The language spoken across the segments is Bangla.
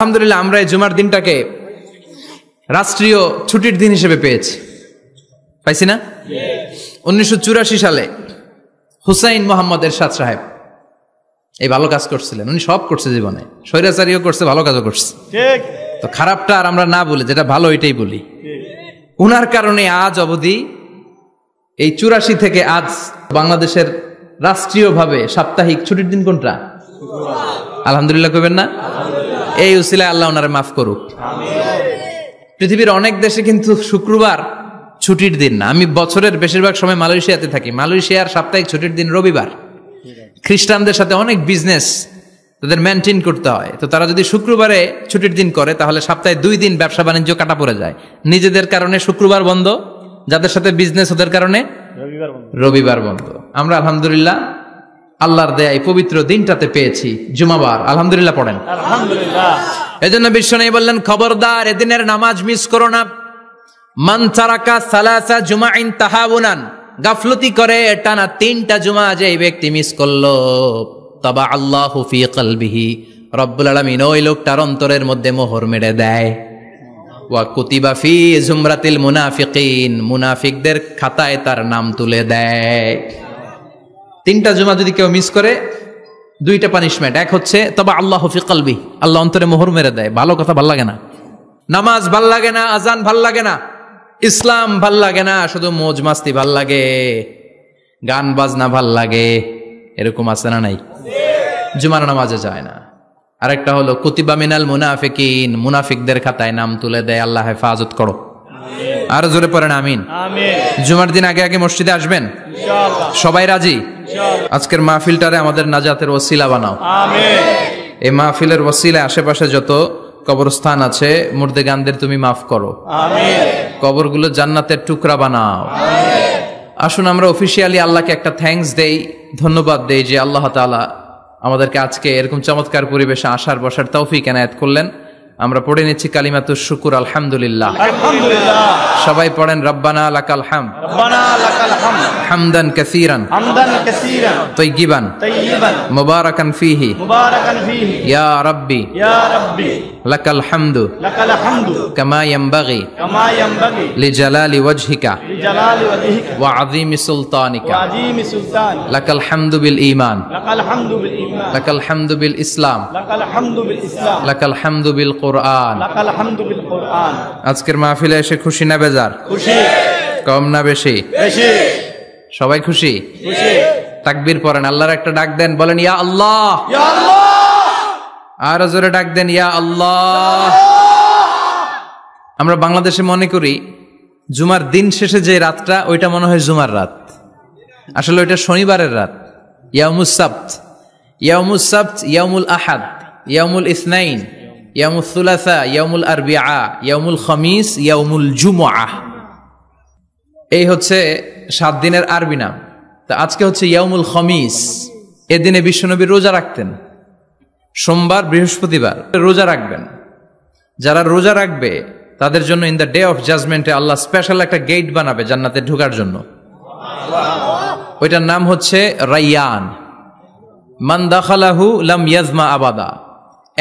আলহামদুলিল্লাহ আমরা এই জুমার দিনটাকে রাষ্ট্রীয় ছুটির দিন হিসেবে পেয়েছি, পাইছি না? 1984 সালে হুসাইন মোহাম্মদ এরশাদ সাহেব এই ভালো কাজ করছিলেন। উনি সব করছে জীবনে, স্বৈরাচারীও করছে, ভালো কাজও করছে। তো খারাপটা আর আমরা না বলি, যেটা ভালো এটাই বলি। উনার কারণে আজ অবধি এই 84 থেকে আজ বাংলাদেশের রাষ্ট্রীয়ভাবে সাপ্তাহিক ছুটির দিন কোনটা? আলহামদুলিল্লাহ কইবেন না? এই উসিলায় আল্লাহ ওনারে মাফ করুক। পৃথিবীর অনেক দেশে কিন্তু শুক্রবার ছুটির দিন না। আমি বছরের বেশিরভাগ সময় মালয়েশিয়াতে থাকি। মালয়েশিয়ার সাপ্তাহিক ছুটির দিন রবিবার। খ্রিস্টানদের সাথে অনেক বিজনেস তাদের মেনটেন করতে হয়, তো তারা যদি শুক্রবারে ছুটির দিন করে তাহলে সপ্তাহে 2 দিন ব্যবসা বাণিজ্য কাটা পড়ে যায়। নিজেদের কারণে শুক্রবার বন্ধ, যাদের সাথে বিজনেস ওদের কারণে রবিবার বন্ধ। আমরা আলহামদুলিল্লাহ আল্লাহর দেয়া এই পবিত্র দিনটাতে পেয়েছি জুমাবার। আলহামদুলিল্লাহ পড়েন আলহামদুলিল্লাহ। এজন্য বিশ্বনবী বললেন, খবরদার এদিনের নামাজ মিস করো না। মান তারাকা সালাসা জুমাইন তাহাউনান, গাফলতি করে টানা 3টা জুমা যে এই ব্যক্তি মিস করলো, তাবা আল্লাহু ফি কলবিহি, রব্বুল আলামিন ওই লোকটার অন্তরের মধ্যে মোহর মেরে দেয়। ওয়া কুতিবা ফি জুমরাতিল মুনাফিকিন, মুনাফিকদের খাতায় তার নাম তুলে দেয়। 3টা জুমা যদি কেউ মিস করে 2টা পানিশমেন্ট। এক হচ্ছে তবা আল্লাহু ফি কলবি, আল্লাহ অন্তরে মোহর মেরে দেয়। ভালো কথা ভাল লাগে না, নামাজ ভাল লাগে না, আজান ভাল লাগে না, ইসলাম ভাল লাগে না, শুধু মৌজ মাস্তি ভাল লাগে, গান বাজনা ভাল লাগে, এরকম আছে না নাই? জুমার নামাজে যায় না। আরেকটা হলো কুতিবা মিনাল মুনাফিকিন, মুনাফিকদের খাতায় নাম তুলে দেয়। আল্লাহ হেফাজত করো। আর জোরে পড়েন আমিন। জুমার দিন আগে আগে মসজিদে আসবেন ইনশাআল্লাহ। সবাই রাজি? আজকের মাহফিলটারে আমাদের নাজাতের ওসিলা বানাও। আমিন। এই মাহফিলের ওসিলায় আশেপাশে যত কবরস্থান আছে মুর্দেগানদের তুমি মাফ করো। আমিন। কবরগুলো জান্নাতের টুকরা বানাও। আমিন। আসুন আমরা অফিশিয়ালি আল্লাহকে একটা থ্যাঙ্কস দেই, ধন্যবাদ দেই যে আল্লাহ তাআলা আমাদেরকে আজকে এরকম চমৎকার পরিবেশে আসার বসার তৌফিক এনায়েত করলেন। আমরা পড়ে নিচ্ছি কালিমাতুশ শুকুর, আলহামদুলিল্লাহ। আলহামদুলিল্লাহ। সবাই পড়েন রব্বানা লাকাল হামদ, রব্বানা লাকাল হামদ, হামদান কাসীরান, হামদান কাসীরান, তাইয়িবান, তাইয়িবান, মুবারাকান ফীহি, মুবারাকান ফীহি, ইয়া রাব্বি, ইয়া রাব্বি, লাকাল হামদু, লাকাল হামদু, কামা ইয়ানবাগি, কামা ইয়ানবাগি, লিজালালি ওয়াজহিকা, লিজালালি ওয়াজহিকা, ওয়া আযীমি সুলতানিকা, ওয়া আযীমি সুলতানিকা, লাকাল হামদু বিল ঈমান, লাকাল হামদু বিল ঈমান, লাকাল হামদু বিল ইসলাম, লাকাল হামদু বিল ইসলাম, লাকাল হামদু বিল কুরআন, লাকাল হামদু বিল কুরআন। আজকের মাহফিলে এসে খুশি না বেজার? খুশি। কম না বেশি? বেশি। সবাই খুশি? খুশি। তাকবীর পড়েন, আল্লাহর একটা ডাক দেন, বলেন ইয়া আল্লাহ, ইয়া আল্লাহ। আর জোরে ডাক দেন ইয়া আল্লাহ। আমরা বাংলাদেশে মনে করি জুমার দিন শেষে যে রাতটা ওইটা মনে হয় জুমার রাত, আসলে ওইটা শনিবারের রাত। ইয়াউমুস সাবত, ইয়াউমুস সাবত, ইয়াউমুল আহাদ, ইয়াউমুল ইসনাইন, ইয়াউমুল সুলাসা, ইয়াউমুল আরবিআ, ইয়াউমুল খামিস, ইয়াউমুল জুমআহ। এই হচ্ছে 7 দিনের আরবি নাম। তো আজকে হচ্ছে ইয়াউমুল খামিস। এদিনে বিশ্বনবী রোজা রাখতেন। সোমবার, বৃহস্পতিবার রোজা রাখবেন। যারা রোজা রাখবে তাদের জন্য ইন দ্য ডে অফ জাজমেন্টে আল্লাহ স্পেশাল একটা গেট বানাবে জান্নাতে ঢোকার জন্য। ওইটার নাম হচ্ছে রাইয়ান। মান দাখালাহু লাম ইয়াজমা আবাদা।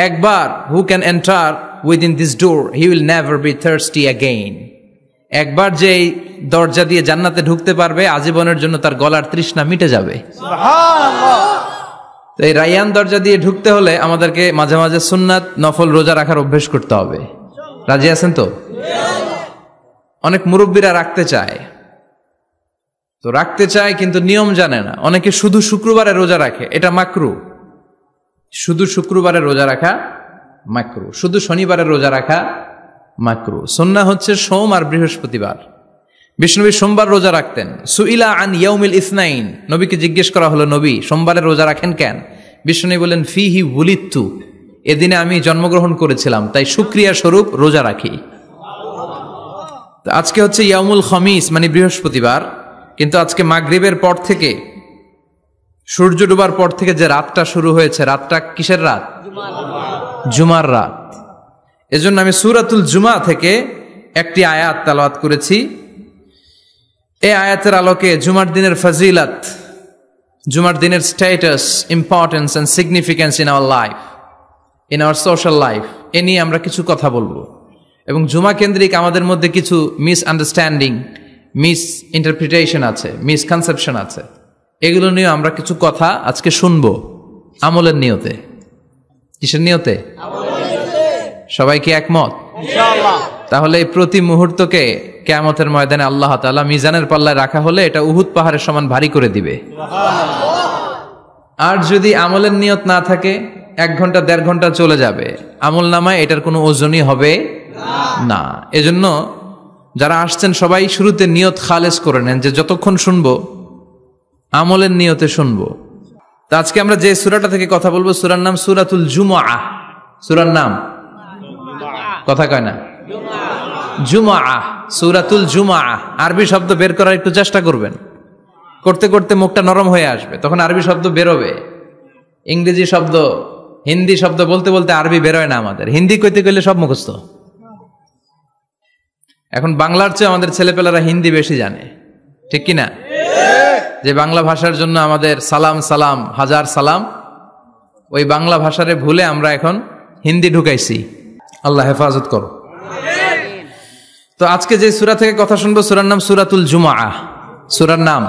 একবার who can enter within this door he will never be thirsty again. একবার যে দরজা দিয়ে জান্নাতে ঢুকতে পারবে আজীবনের জন্য তার গলার তৃষ্ণা মিটে যাবে। সুবহানাল্লাহ। তো এই রাইয়ান দরজা দিয়ে ঢুকতে হলে আমাদেরকে মাঝে মাঝে সুন্নাত নফল রোজা রাখার অভ্যেস করতে হবে। রাজি আছেন তো? অনেক মুরব্বীরা রাখতে চায়, তো রাখতে চায় কিন্তু নিয়ম জানে না। অনেকে শুধু শুক্রবারে রোজা রাখে, এটা মাকরু। শুধু শুক্রবারে রোজা রাখা মাকরু, শুধু শনিবারে রোজা রাখা মাকরু। সুন্নাহ হচ্ছে সোম আর বৃহস্পতিবার। বিষ্ণুনবী সোমবার রোজা রাখতেন। সুইলা আন ইয়াউমিল ইসনাইন, নবীকে জিজ্ঞেস করা হলো, নবী সোমবারে রোজা রাখেন কেন? বিষ্ণুনবী বলেন ফিহি উলিদতু, এদিনে আমি জন্মগ্রহণ করেছিলাম, তাই শুকরিয়া স্বরূপ রোজা রাখি। আজকে হচ্ছে ইয়াউমুল খামিস মানে বৃহস্পতিবার, কিন্তু আজকে মাগরিবের পর থেকে সূর্য ডোবার পর থেকে যে রাতটা শুরু হয়েছে, রাতটা কিসের রাত? জুমার রাত। এজন্য আমি সূরাতুল জুমা থেকে একটি আয়াত তেলাওয়াত করেছি। এই আয়াতের আলোকে জুমার দিনের ফজিলত, জুমার দিনের status, importance and significance in our life, in our social life এ নিয়ে আমরা কিছু কথা বলবো এবং জুমা কেন্দ্রিক আমাদের মধ্যে কিছু মিসআন্ডারস্ট্যান্ডিং, মিস ইন্টারপ্রিটেশন আছে, মিসকনসেপশন আছে। এগুলো নিয়ে আমরা কিছু কথা আজকে শুনবো আমলের নিয়তে। কিসের নিয়তে? সবাই কি একমত? তাহলে এই প্রতি মুহূর্তকে কিয়ামতের ময়দানে আল্লাহ তাআলা মিজানের পাল্লায় রাখা হলে এটা উহুদ পাহাড়ের সমান ভারী করে দিবে। আর যদি আমলের নিয়ত না থাকে 1 ঘন্টা 1.5 ঘন্টা চলে যাবে, আমল নামায় এটার কোনো ওজনই হবে না। এজন্য যারা আসছেন সবাই শুরুতে নিয়ত খালেস করে নেন যে যতক্ষণ শুনবো আমলের নিয়তে শুনবো। তো আজকে আমরা যে সূরাটা থেকে কথা বলবো সূরার নাম সূরাতুল জুমআহ। সূরার নাম কথা কয় না, জুমআহ, সূরাতুল জুমআহ। আরবি শব্দ বের করার একটু চেষ্টা করবেন, করতে করতে মুখটা নরম হয়ে আসবে, তখন আরবি শব্দ বেরোবে। ইংরেজি শব্দ, হিন্দি শব্দ বলতে বলতে আরবি বেরোয় না আমাদের। হিন্দি কইতে কইলে সব মুখস্থ। এখন বাংলার চেয়ে আমাদের ছেলেপেলারা হিন্দি বেশি জানে, ঠিক কিনা? যে বাংলা ভাষার জন্য আমাদের সালাম সালাম হাজার সালাম, ওই বাংলা ভাষারে ভুলে আমরা এখন হিন্দি ঢুকাইছি। আল্লাহ হেফাজত করো। তো আজকে যে সূরা থেকে কথা শুনবো সূরার নাম সূরাতুল জুমআহ। সূরার নাম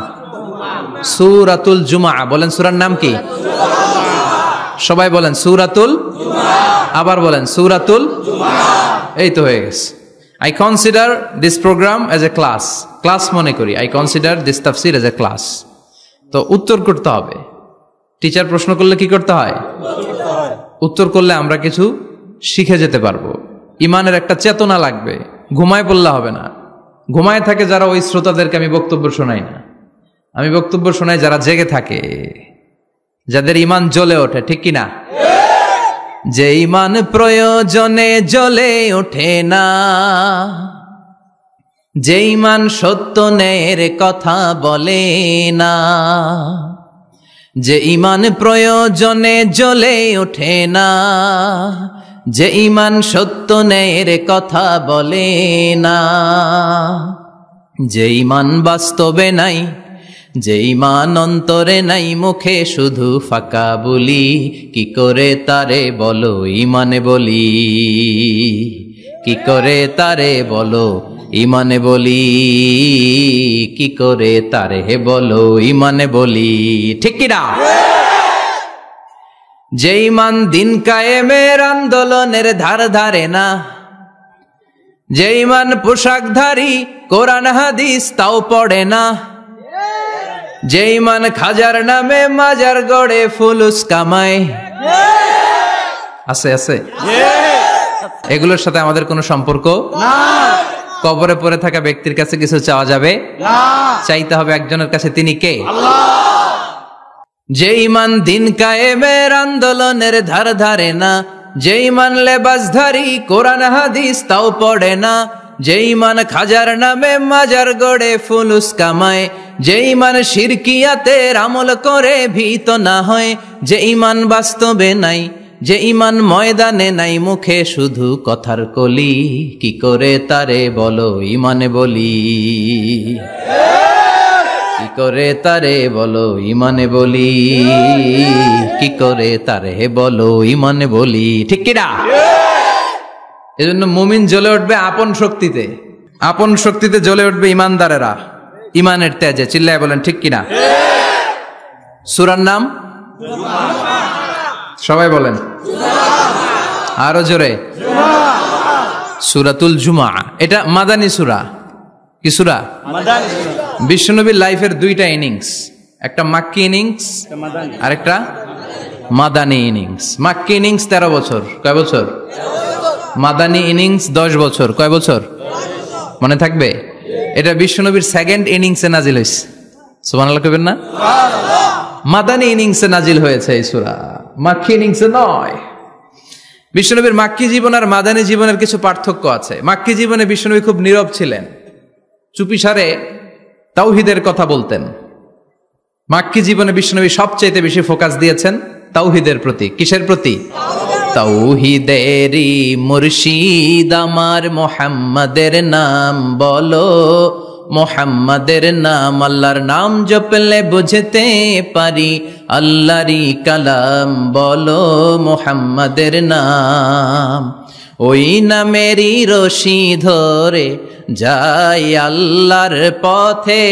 সূরাতুল জুমআহ। বলেন সূরার নাম কি? সবাই বলেন সূরাতুল জুমআহ। আবার বলেন সূরাতুল জুমআহ। এই তো হয়ে গেছে। I consider this program as a class. Class মনে করি। I consider this tafsir as a class. তো উত্তর করতে হবে। টিচার প্রশ্ন করলে কি করতে হয়? উত্তর করলে আমরা কিছু শিখে যেতে পারবো। ইমানের একটা চেতনা লাগবে। ঘুমায় পড়লে হবে না। ঘুমায় থাকে যারা, ওই শ্রোতাদেরকে আমি বক্তব্য শোনাই না। আমি বক্তব্য শোনাই যারা জেগে থাকে, যাদের ইমান জ্বলে ওঠে, ঠিক কিনা? যে ইমান প্রয়োজনে জ্বলে ওঠে না, যে ইমান সত্য ন্যায়ের কথা বলে না, যে ইমান প্রয়োজনে জ্বলে ওঠে না, যে ইমান সত্য ন্যায়ের কথা বলে না, যে ইমান বাস্তবে নাই, যে ইমান অন্তরে নাই, মুখে শুধু ফাঁকা বলি, কি করে তারে বলো ইমানে বলি, কি করে তারে বলো ইমানে বলি, কি করে তারে বলো ইমানে বলি, ঠিক কিনা? যে ইমান দিন কায়েমের আন্দোলনের ধার ধারে না, যে ইমান পোশাকধারী কোরআন হাদিস তাও পড়ে না, যে ইমান খাজার নামে মাজার গড়ে ফুলুস কামায়, আছে আছে, এগুলোর সাথে আমাদের কোনো সম্পর্ক না। কবরে পড়ে থাকা ব্যক্তির কাছে কিছু চাওয়া যাবে না, চাইতে হবে একজনের কাছে, তিনি কে? আল্লাহ। যে ইমান দিন কায়েমের আন্দোলনের ধার ধারে না, যে ইমান লেবাসধারী কোরআন হাদিস তাও পড়ে না, যে ইমান খাজার নামে মাজার গড়ে ফুলুস কামায়, যে ইমান শিরকিয়াতের আমল করে ভীত না হয়, যে ইমান বাস্তবে নাই, যে ইমান ময়দানে নাই, মুখে শুধু কথার কলি, কি করে তারে বলো ইমানে বলি, কি করে তারে বলো ইমানে বলি, কি করে তারে বলো ইমানে বলি, ঠিক কিনা? এজন্য মুমিন জ্বলে উঠবে আপন শক্তিতে, আপন শক্তিতে জ্বলে উঠবে ইমানদারেরা ইমানের তেজে। চিল্লায় বলেন ঠিক কিনা? সূরার নাম সবাই বলেন আরো জোরে, সূরাতুল জুমআহ। এটা মাদানী সূরা। কি সূরা? মাদানী সূরা। বিশ্বনবীর লাইফের 2টা ইনিংস, একটা মাক্কি ইনিংস আর একটা মাদানী ইনিংস। মাক্কি ইনিংস 13 বছর। কয় বছর? মাদানী ইনিংস 10 বছর। কয় বছর? মনে থাকবে? এটা বিশ্বনবীর 2nd ইনিংসে নাজিল হয়েছে। সুবহানাল্লাহ কইবেন না? মাদানী ইনিংসে নাজিল হয়েছে এই সূরা, মাক্কি ইনিংসে নয়। বিশ্বনবীর মাক্কি জীবন আর মাদানী জীবনের কিছু পার্থক্য আছে। মাক্কি জীবনে বিশ্বনবী খুব নীরব ছিলেন, চুপিসারে তাওহীদের কথা বলতেন। মাক্কি জীবনে বিশ্বনবী সবচেয়ে বেশি ফোকাস দিয়েছেন তাওহীদের প্রতি। কিসের প্রতি? তাওহীদেরই মুর্শিদ আমার মুহাম্মাদের নাম বলো, মুহাম্মাদের নাম, আল্লাহর নাম জপলে বুঝতে পারি, আল্লাহরই কালাম বলো মুহাম্মাদের নাম। ওই নামেরই রশি ধরে যাই আল্লাহর পথে,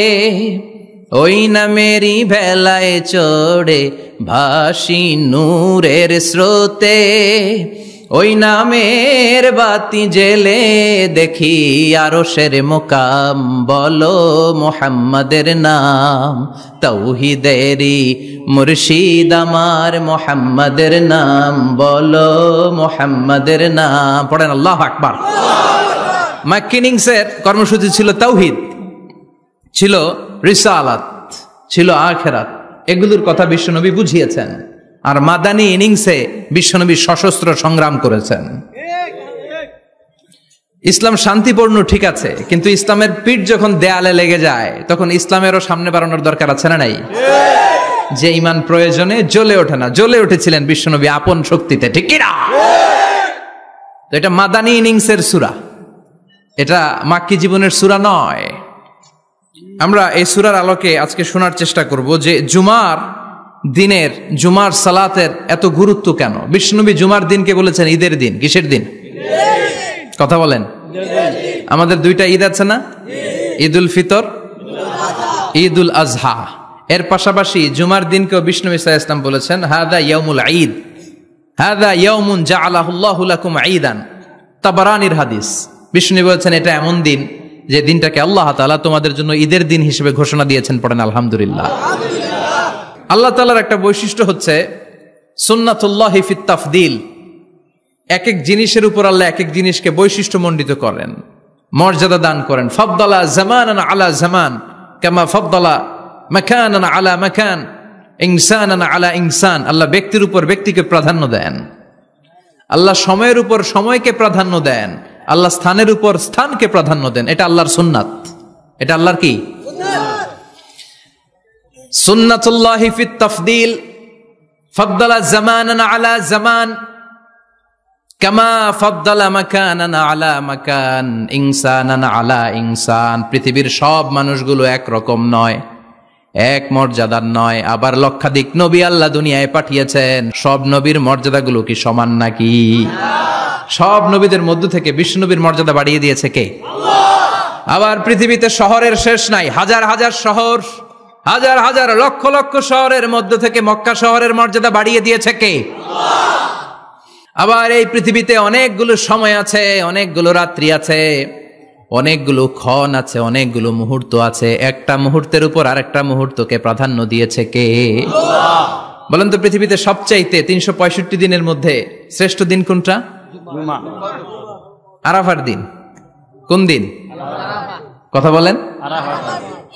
ওই নামেরই ভেলায় চড়ে ভাসি নূরের স্রোতে, ওই নামের বাতি জেলে দেখি আরশের মুকাম, বলো মুহাম্মাদের নাম, তাওহীদেরই মুর্শিদ আমার মুহাম্মাদের নাম, বলো মুহাম্মাদের নাম। পড়েন আল্লাহু আকবার। মাক্কিনিংসের কর্মসূচি ছিল তাওহীদ, ছিল রিসালাত, ছিল আখিরাত, এগুলোর কথা বিশ্বনবী বুঝিয়েছেন। আর মাদানী ইনিংসে বিশ্বনবী সশস্ত্র সংগ্রাম করেছেন। ইসলাম শান্তিপূর্ণ ঠিক আছে, কিন্তু ইসলামের পিঠ যখন দেয়ালে লেগে যায় তখন ইসলামেরও সামনে বাড়ানোর দরকার আছে না নাই? যে ঈমান প্রয়োজনে জ্বলে ওঠে না, জ্বলে উঠেছিলেন বিশ্বনবী আপন শক্তিতে, ঠিক কি না? তো এটা মাদানী ইনিংসের সূরা, এটা মাক্কি জীবনের সূরা নয়। আমরা এই সূরার আলোকে আজকে শোনার চেষ্টা করব যে জুমার দিনের, জুমার সালাতের এত গুরুত্ব কেন। বিশ্বনবী জুমার দিনকে বলেছেন ঈদের দিন। কিসের দিন? কথা বলেন। আমাদের দুইটা ঈদ আছে না, ঈদুল ফিতর, ঈদুল আজহা। এর পাশাপাশি জুমার দিনকেও বিশ্বনবী সাল্লাল্লাহু আলাইহি ওয়াসাল্লাম বলেছেন হাদা ইয়াউমুল ঈদ, হাদা ইয়াউমুন জাআলাহুল্লাহু লাকুম ঈদান। তাবারানির হাদিস। বিশ্বনবী বলেছেন এটা এমন দিন যে দিনটাকে আল্লাহ তাআলা তোমাদের জন্য ঈদের দিন হিসেবে ঘোষণা দিয়েছেন। পড়েন আলহামদুলিল্লাহ। আল্লাহ তাআলার একটা বৈশিষ্ট্য হচ্ছে সুন্নাতুল্লাহি ফিত তাফদিল। এক এক জিনিসের উপর আল্লাহ এক এক জিনিসকে বৈশিষ্ট্যমণ্ডিত করেন, মর্যাদা দান করেন। ফাদ্দালা জামানান আলা জামান কামা ফাদ্দালা মাকানান আলা মাকান, ইনসানান আলা ইনসান। আল্লাহ ব্যক্তির উপর ব্যক্তিকে প্রাধান্য দেন, আল্লাহ সময়ের উপর সময়কে প্রাধান্য দেন, আল্লাহ স্থানের উপর স্থানকে প্রাধান্য দেন। এটা আল্লাহর সুন্নাত। এটা আল্লাহর কি? সুন্নাতুল্লাহি ফিত তাফদিল। ফাদ্দালা জামানান আলা জামান কামা ফাদ্দালা মাকানান আলা মাকান, ইনসানান আলা ইনসান। পৃথিবীর সব মানুষগুলো এক রকম নয়, এক মর্যাদার নয়। আবার লক্ষাধিক নবী আল্লাহ দুনিয়ায় পাঠিয়েছেন, সব নবীর মর্যাদাগুলো কি সমান নাকি? সব নবীদের মধ্য থেকে বিশ্বনবীর মর্যাদা বাড়িয়ে দিয়েছে কে? আল্লাহ। আবার পৃথিবীতে শহরের শেষ নাই, হাজার হাজার শহর, হাজার হাজার লক্ষ লক্ষ শহরের মধ্য থেকে মক্কা শহরের মর্যাদা বাড়িয়ে দিয়েছে কে? আল্লাহ। আবার এই পৃথিবীতে অনেকগুলো সময় আছে, অনেকগুলো রাত্রি আছে, অনেকগুলো ক্ষণ আছে, অনেকগুলো মুহূর্ত আছে। একটা মুহূর্তের উপর আরেকটা মুহূর্তকে প্রাধান্য দিয়েছে কে? আল্লাহ। বলেন তো পৃথিবীতে সবচাইতে 365 দিনের মধ্যে শ্রেষ্ঠ দিন কোনটা? আরাফার দিন। কোন দিন? কথা বলেন।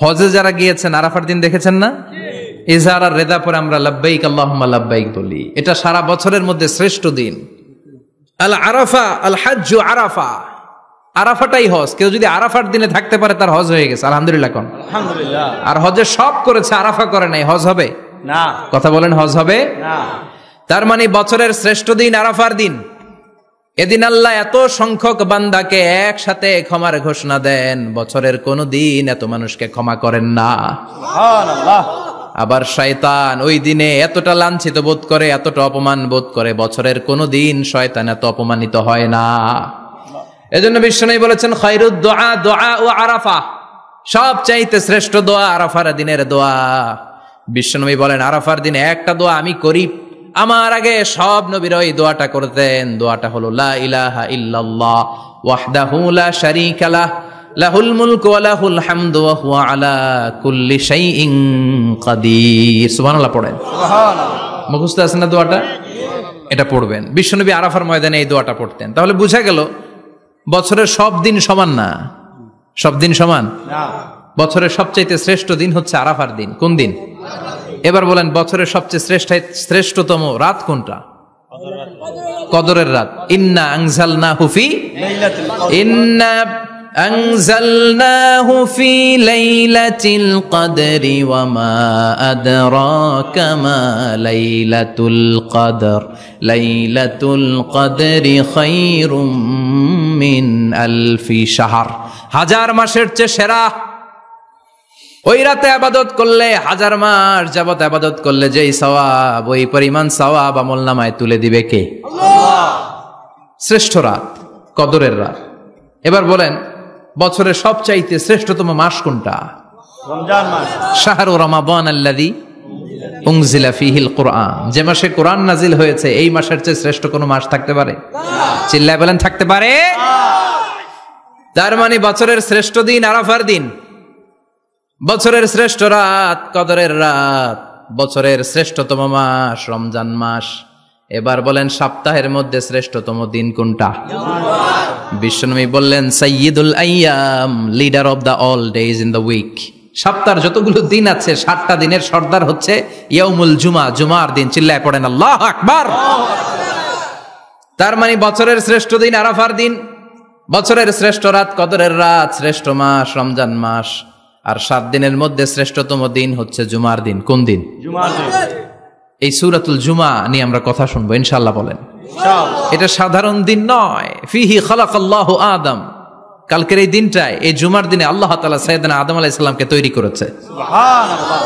হজে যারা গিয়েছেন আরাফার দিন দেখেছেন না? ইজহার আর রেদা পরে আমরা লাব্বাইক আল্লাহুম্মা লাব্বাইক বলি। এটা সারা বছরের মধ্যে শ্রেষ্ঠ দিন। আল আরাফা আল হাজ্জু আরাফা, আরাফাটাই হজ। কেউ যদি আরাফার দিনে থাকতে পারে তার হজ হয়ে গেছে। আলহামদুলিল্লাহ কোন? আলহামদুলিল্লাহ। আর হজে সব করেছে, আরাফা করে নাই, হজ হবে না। কথা বলেন, হজ হবে না। তার মানে বছরের শ্রেষ্ঠ দিন আরাফার দিন। এদিন আল্লাহ এত সংখ্যক বান্দাকে একসাথে ক্ষমার ঘোষণা দেন, বছরের কোন দিন এত মানুষকে ক্ষমা করেন না। সুবহানাল্লাহ। আবার শয়তান ওই দিনে এতটা লাঞ্ছিত বোধ করে, এতটা অপমান বোধ করে, বছরের কোন দিন শয়তান এত অপমানিত হয় না। এজন্য বিশ্বনবী বলেছেন খায়রুদ দুআ দুআ ও আরাফা, সবচাইতে শ্রেষ্ঠ দোয়া আরাফার দিনের দোয়া। বিশ্বনবী বলেন আরাফার দিনে একটা দোয়া আমি করি, আমার আগে সব নবীরা এই দোয়াটা করতেন। দোয়াটা হলো লা ইলাহা ইল্লাল্লাহ ওয়াহদাহু লা শারীকা লাহ লাহুল মুলকু ওয়া লাহুল হামদু ওয়া হুয়া আলা কুল্লি শাইইন কাদির। সুবহানাল্লাহ পড়েন। সুবহানাল্লাহ। মুখস্থ আছে না দোয়াটা? এটা পড়বেন। বিশ্বনবী আরাফার ময়দানে এই দোয়াটা পড়তেন। তাহলে বোঝা গেল বছরের সব দিন সমান না। সব দিন সমান না। বছরের সবচাইতে শ্রেষ্ঠ দিন হচ্ছে আরাফার দিন। কোন দিন? এবার বলেন বছরের সবচেয়ে শ্রেষ্ঠতম রাত কোনটা? কদরের রাত। ইন্না আনজালনাহু ফি লাইলাতিল কদর, ইন্না আনজালনাহু ফি লাইলাতিল কদরি ওয়া মা আদরাকা মা লাইলাতুল কদর, লাইলাতুল কদরি খায়রুম মিন আলফি শাহর। হাজার মাসের চেয়ে সেরা। ওই রাতে আবাদত করলে, হাজার মাস যাবত আবাদত করলে যেই সওয়াব, ওই পরিমাণ সওয়াব আমলনামায় তুলে দিবে কে? আল্লাহ। শ্রেষ্ঠ রাত। কদরের রাত। এবার বলেন বছরের সবচাইতে শ্রেষ্ঠতম মাস কোনটা? রমজান মাস। শাহরু রমাদান আল্লাযী উনজিলা ফীহিল কুরআন, যে মাসে কোরআন নাজিল হয়েছে এই মাসের চেয়ে শ্রেষ্ঠ কোনো মাস থাকতে পারে? চিল্লায় বলেন থাকতে পারে? তার মানে বছরের শ্রেষ্ঠ দিন আরাফার দিন, বছরের শ্রেষ্ঠ রাত কদরের রাত, বছরের শ্রেষ্ঠতম মাস রমজান মাস। এবার বলেন সপ্তাহের মধ্যে শ্রেষ্ঠতম দিন কোনটা? বিশ্বনবী বললেন সাইয়্যিদুল আইয়াম, leader of the all days in the week. সপ্তাহের যতগুলো দিন আছে 7টা দিনের সর্দার হচ্ছে ইয়াউমুল জুমা, জুমার দিন। চিল্লায় পড়েন আল্লাহু আকবার। তার মানে বছরের শ্রেষ্ঠ দিন আরাফার দিন, বছরের শ্রেষ্ঠ রাত কদরের রাত, শ্রেষ্ঠ মাস রমজান মাস, আর 7 দিনের মধ্যে শ্রেষ্ঠতম দিন হচ্ছে জুমার দিন। কোন দিন? জুমার দিন। এই সূরাতুল জুমা নিয়ে আমরা কথা শুনবো ইনশাআল্লাহ। বলেন এটা সাধারণ দিন নয়। ফিহি খালাকাল্লাহু আদম, কালকের এই দিনটায়, এই জুমার দিনে আল্লাহ তাআলা সাইয়েদনা আদম আলাইহিস সালামকে তৈরি করেছে। সুবহানাল্লাহ।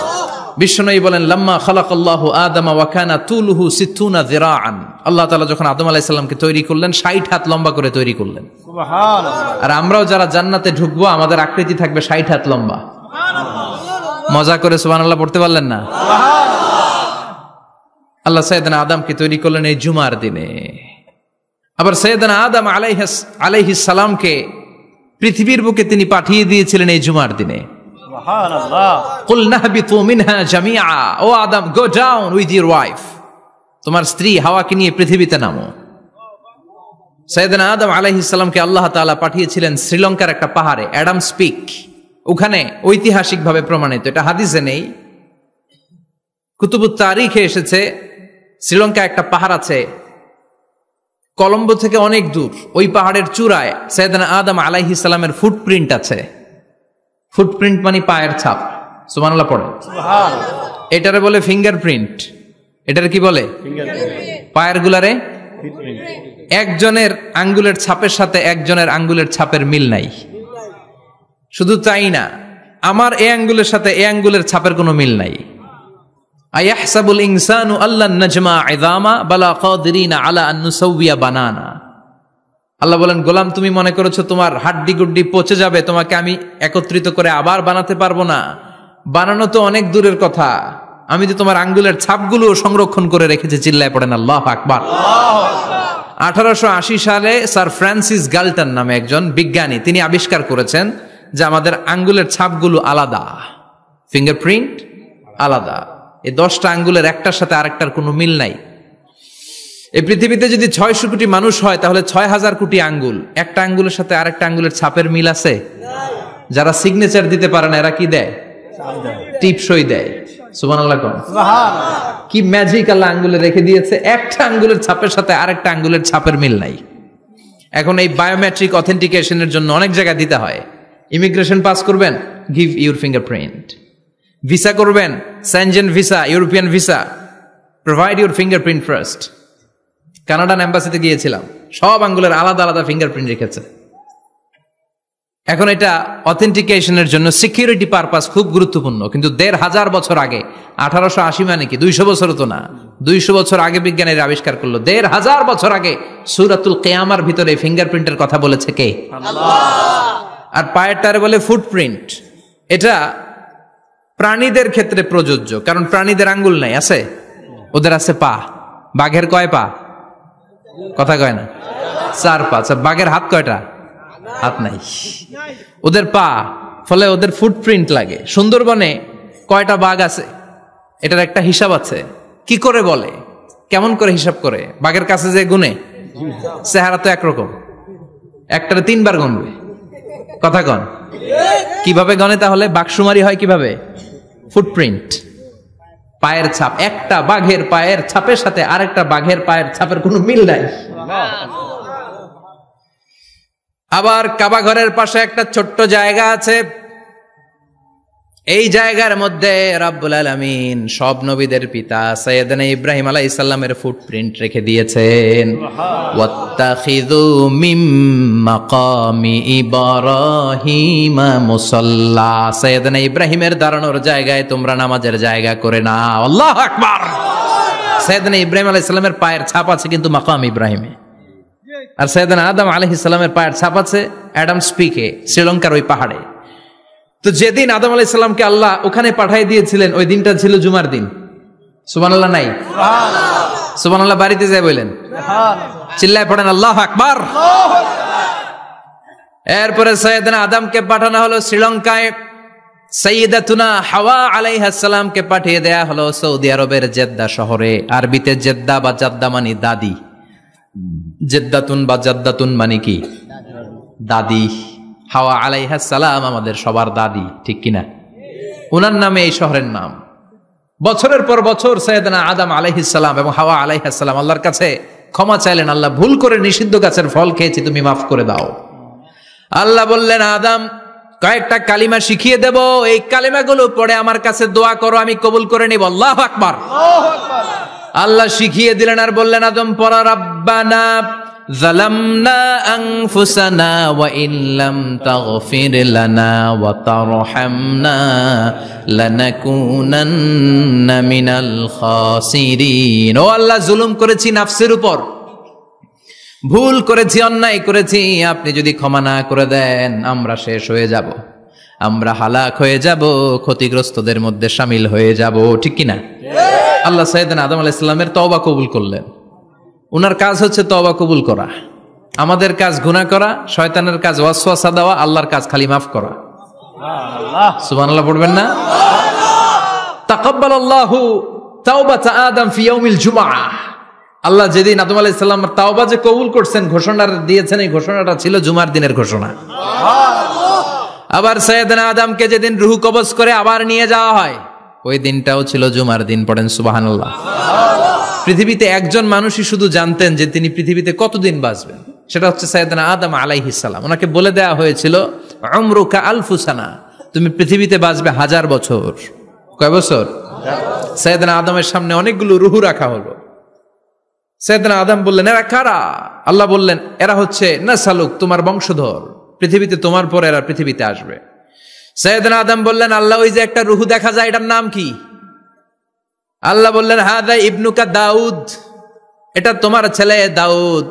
বিশ্বনবী বলেন লাম্মা খালাকাল্লাহু আদম ওয়া কানা তুলুহু 60 যিরাআন, আল্লাহ তাআলা যখন আদম আলাইহিস সালামকে তৈরি করলেন 60 হাত লম্বা করে তৈরি করলেন। সুবহানাল্লাহ। আর আমরাও যারা জান্নাতে ঢুকবো আমাদের আকৃতি থাকবে 60 হাত লম্বা। মজা করে সুবহানাল্লাহ পড়তে পারলেন না? আল্লাহ সাইয়েদনা আদমকে তৈরি করলেন এই জুমার দিনে। আবার সাইয়েদনা আদম আলাইহিস সালামকে পৃথিবীর বুকে তিনি পাঠিয়ে দিয়েছিলেন এই জুমার দিনে। সুবহানাল্লাহ। কুল নাহবিতু মিনহা জামিআ, O Adam go down with your wife, তোমার স্ত্রী হাওয়াকে নিয়ে পৃথিবীতে নামো। সাইয়েদনা আদম আলাইহিস সালামকে আল্লাহ তাআলা পাঠিয়েছিলেন শ্রীলঙ্কার একটা পাহাড়ে, অ্যাডামস পিক। ওখানে ঐতিহাসিকভাবে প্রমাণিত, এটা হাদিসে নেই, কুতুবুত তারিখে এসেছে। শ্রীলঙ্কা একটা পাহাড় আছে কলম্বো থেকে অনেক দূর, ওই পাহাড়ের চূড়ায় সাইয়েদনা আদম আলাইহিস সালামের ফুটপ্রিন্ট আছে। ফুটপ্রিন্ট মানে পায়ের ছাপ। সুবহানাল্লাহ পড়েন। সুবহানাল্লাহ। এটারে বলে ফিঙ্গারপ্রিন্ট। এটারে কি বলে? পায়ের গুলারে একজনের আঙ্গুলের ছাপের সাথে একজনের আঙ্গুলের ছাপের মিল নাই। শুধু তাই না, আমার এ আঙ্গুলের সাথে এ আঙ্গুলের ছাপের কোনো মিল নাই। আয়াহসাবুল ইনসানু আল্লান নাজমা ইযামা বালা কাদিরিনা আলা আন নুসাউবিয়া বানানা। আল্লাহ বলেন গোলাম তুমি মনে করেছো তোমার হাড্ডি গুড্ডি পচে যাবে, তোমাকে আমি একত্রিত করে আবার বানাতে পারবো না? বানানো তো অনেক দূরের কথা, আমি তো তোমার আঙ্গুলের ছাপগুলো সংরক্ষণ করে রেখেছি। চিল্লায় পড়েন আল্লাহু আকবার। 1880 সালে স্যার ফ্রান্সিস গাল্টন নামে একজন বিজ্ঞানী, তিনি আবিষ্কার করেছেন যে আমাদের আঙ্গুলের ছাপগুলো আলাদা, ফিঙ্গারপ্রিন্ট আলাদা। এই 10টা আঙ্গুলের একটার সাথে আরেকটার কোনো মিল নাই। এই পৃথিবীতে যদি 600 কোটি মানুষ হয় তাহলে 6000 কোটি আঙ্গুল, একটা আঙ্গুলের সাথে আরেকটা আঙ্গুলের ছাপের মিল আছে? যারা সিগনেচার দিতে পারে না এরা কি দেয়? টিপসই দেয়। সুবহানাল্লাহ কোন? সুবহানাল্লাহ। কি ম্যাজিক আল্লাহ আঙ্গুলে রেখে দিয়েছে, একটা আঙ্গুলের ছাপের সাথে আরেকটা আঙ্গুলের ছাপের মিল নাই। এখন এই বায়োমেট্রিক অথেন্টিকেশনের জন্য অনেক জায়গায় দিতে হয়। ইমিগ্রেশন পাস করবেন, গিভ ইউর ফিঙ্গারপ্রিন্ট। ভিসা করবেন, Schengen visa, European visa, provide your fingerprint first. Canadian এম্বাসিতে গিয়েছিলাম, সব আঙ্গুলের আলাদা আলাদা ফিঙ্গারপ্রিন্ট রেখেছে। এখন এটা অথেন্টিকেশনের জন্য সিকিউরিটি পারপাস খুব গুরুত্বপূর্ণ। কিন্তু 1500 বছর আগে, 1880 মানে কি 200 বছর তো না, 200 বছর আগে বিজ্ঞানীরা আবিষ্কার করলো। 1500 বছর আগে সূরাতুল কিয়ামার ভিতরে ফিঙ্গারপ্রিন্টের কথা বলেছে কে? আল্লাহ। আর পায়েরটারে বলে ফুটপ্রিন্ট। এটা প্রাণীদের ক্ষেত্রে প্রযোজ্য, কারণ প্রাণীদের আঙ্গুল নাই, আছে? ওদের আছে পা। বাঘের কয় পা? কথা কয় না, 4 পা। বাঘের হাত কয়টা? হাত নাই, ওদের পা। ফলে ওদের ফুটপ্রিন্ট লাগে। সুন্দরবনে কয়টা বাঘ আছে এটার একটা হিসাব আছে। কি করে বলে, কেমন করে হিসাব করে? বাঘের কাছে যে গুনে, চেহারা তো একরকম, একটারে 3 বার গুনবে। কথা কন? কিভাবে গনে তাহলে? বাঘশুমারি হয় কিভাবে? ফুটপ্রিন্ট, পায়ের ছাপ। একটা বাঘের পায়ের ছাপের সাথে আরেকটা বাঘের পায়ের ছাপের কোনো মিল নাই। আবার কাবা ঘরের পাশে একটা ছোট্ট জায়গা আছে, এই জায়গার মধ্যে রাব্বুল আলামিন সব নবীদের পিতা সাইয়েদনা ইব্রাহিম আলাইহিস সালামের ফুটপ্রিন্ট রেখে দিয়েছেন। ওয়াত্তাখিযু মিম মাকামি ইব্রাহিম মুসাল্লা, সাইয়েদনা ইব্রাহিমের দাঁড়ানোর জায়গায় তোমরা নামাজের জায়গা করে নাও। আল্লাহু আকবার। সাইয়েদনা ইব্রাহিম আলাইহিস সালামের পায়ের ছাপ আছে কিন্তু মাকাম ইব্রাহিমে। আর সাইয়েদনা আদম আলাইহিস সালামের পায়ের ছাপ আছে অ্যাডামস পিকে, শ্রীলঙ্কার ওই পাহাড়ে। তো যেদিন আদম আলাইহিস সালামকে আল্লাহ ওখানে পাঠিয়ে দিয়েছিলেন, ওই দিনটা ছিল জুমার দিন। সুবহানাল্লাহ নাই? সুবহানাল্লাহ বাড়িতে যায় বলেন, চিল্লায় পড়েন আল্লাহু আকবার। এরপরে সাইয়েদনা আদমকে পাঠানো হলো শ্রীলঙ্কায়, সাইয়্যিদাতুনা হাওয়া আলাইহিস সালামকে পাঠিয়ে দেয়া হলো সৌদি আরবের জেদ্দা শহরে। আরবিতে জেদ্দা বা জাদ্দা মানে দাদি, জেদ্দাতুন বা জাদ্দাতুন মানে কি? দাদি। হাওয়া আলাইহিস সালাম আমাদের সবার দাদি, ঠিক কিনা? ওনার নামে এই শহরের নাম। বছরের পর বছর সাইয়েদনা আদম আলাইহিস সালাম এবং হাওয়া আলাইহিস সালাম আল্লাহর কাছে ক্ষমা চাইলেন, আল্লাহ ভুল করে নিষিদ্ধ গাছের ফল খেয়েছি, তুমি মাফ করে দাও। আল্লাহ বললেন, আদম কয়েকটা কালিমা শিখিয়ে দেব, এই কালিমাগুলো পড়ে আমার কাছে দোয়া করো, আমি কবুল করে নিব। আল্লাহু আকবার। আল্লাহ শিখিয়ে দিলেন আর বললেন, আদম পড়া, রাব্বানা যালামনা আনফুসানা ওয়া ইল্লাম তাগফির লানা ওয়া তারহামনা লানাকুনান্না মিনাল খাসিরিন। ও আল্লাহ, জুলুম করেছি নাফসের উপর, ভুল করেছি, অন্যায় করেছি, আপনি যদি ক্ষমা না করে দেন আমরা শেষ হয়ে যাব, আমরা হালাক হয়ে যাব, ক্ষতিগ্রস্তদের মধ্যে শামিল হয়ে যাব, ঠিক কিনা? আল্লাহ সাইয়েদনা আদম আলাইহিস সালামের তওবা কবুল করলেন। উনার কাজ হচ্ছে তওবা কবুল করা, আমাদের কাজ গুনাহ করা, শয়তানের কাজ ওয়াসওয়াসা দেওয়া, আল্লাহর কাজ খালি মাফ করা। সুবহানাল্লাহ পড়বেন না? তাকাব্বালাল্লাহু তাওবাতা আদম ফি ইয়াউমিল জুমআহ। আল্লাহ যেদিন আদম আলাইহিস সালামের তাওবা যে কবুল করছেন, ঘোষণা দিয়েছেন, এই ঘোষণাটা ছিল জুমার দিনের ঘোষণা। আবার সাইয়েদনা আদমকে যেদিন রূহ কবজ করে আবার নিয়ে যাওয়া হয়, ওই দিনটাও ছিল জুমার দিন। পড়েন সুবহানাল্লাহ। পৃথিবীতে একজন মানুষই শুধু জানতেন যে তিনি পৃথিবীতে কতদিন বাঁচবেন, সেটা হচ্ছে সাইয়েদনা আদম আলাইহিস সালাম। ওনাকে বলে দেওয়া হয়েছিল, উমরুকা আলফু সানা, তুমি পৃথিবীতে বাঁচবে 1000 বছর। কয় বছর? সাইয়েদনা আদমের সামনে অনেকগুলো রূহ রাখা হলো। সাইয়েদনা আদম বললেন, এরা কারা? আল্লাহ বললেন, এরা হচ্ছে নাসালুক, তোমার বংশধর, পৃথিবীতে তোমার পর এরা পৃথিবীতে আসবে। সাইয়েদনা আদম বললেন, আল্লাহ ওই যে একটা রূহ দেখা যায়, এটার নাম কি? আল্লাহ বললেন, হাদা ইবনুকা দাউদ, এটা তোমার ছেলে দাউদ,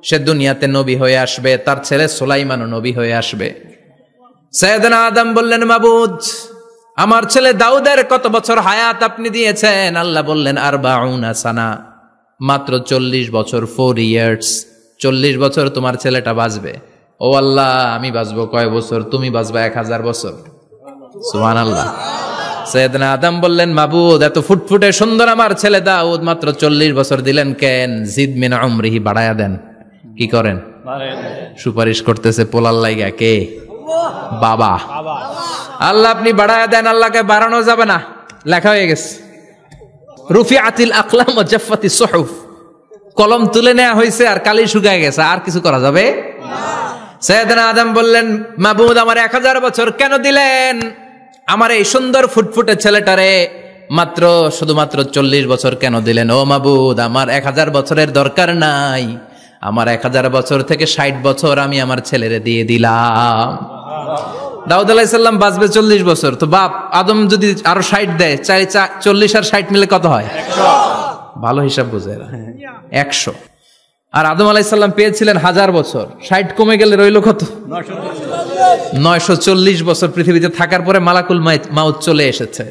সে দুনিয়াতে নবী হয়ে আসবে, তার ছেলে সুলাইমানও নবী হয়ে আসবে। সাইয়েদনা আদম বললেন, মাবুদ, আমার ছেলে দাউদের কত বছর হায়াত আপনি দিয়েছেন? আল্লাহ বললেন, 40 সানা, মাত্র 40 বছর, 4 ইয়ার্স, 40 বছর তোমার ছেলেটা বাঁচবে। ও আল্লাহ, আমি বাঁচবো কয় বছর? তুমি বাঁচবা 1000 বছর। সুবহানাল্লাহ। সাইয়েদনা আদম বললেন, মাবুদ, এত ফুটফুটে সুন্দর আমার ছেলে দাউদ, মাত্র 40 বছর দিলেন কেন? জিদ মিন উমরিহি, বাড়ায়া দেন। কি করেন? সুপারিশ করতেছে পোলার লাইগা। কে? বাবা। আল্লাহ আপনি বাড়ায়া দেন। আল্লাহকে বাড়ানো যাবে না, লেখা হয়ে গেছে। রুফিআতিল আকলাম ওয়া জাফফাতিস সুহুফ, কলম তুলে নেওয়া হয়েছে আর কালি শুকায় গেছে, আর কিছু করা যাবে না। সাইয়েদনা আদম বললেন, মাবুদ, আমার 1000 বছর কেন দিলেন? আমার এই সুন্দর ফুটফুটে ছেলেটারে মাত্র শুধুমাত্র 40 বছর কেন দিলেন? ও মাবুদ, আমার 1000 বছরের দরকার নাই, আমার 1000 বছর থেকে 60 বছর আমি আমার ছেলেরে দিয়ে দিলাম। দাউদ আলাইহিস সালাম বাঁচবে 40 বছর, তো বাপ আদম যদি আরো 60 দেয়, 40 আর 60 মিলে কত হয়? 100। ভালো হিসাব বুঝে, 100। আর আদম আলাইহিস সালাম পেয়েছিলেন 1000 বছর, 60 কমে গেলে রইল কত? 940 বছর পৃথিবীতে থাকার পরে মালাকুল মাউত চলে এসেছে।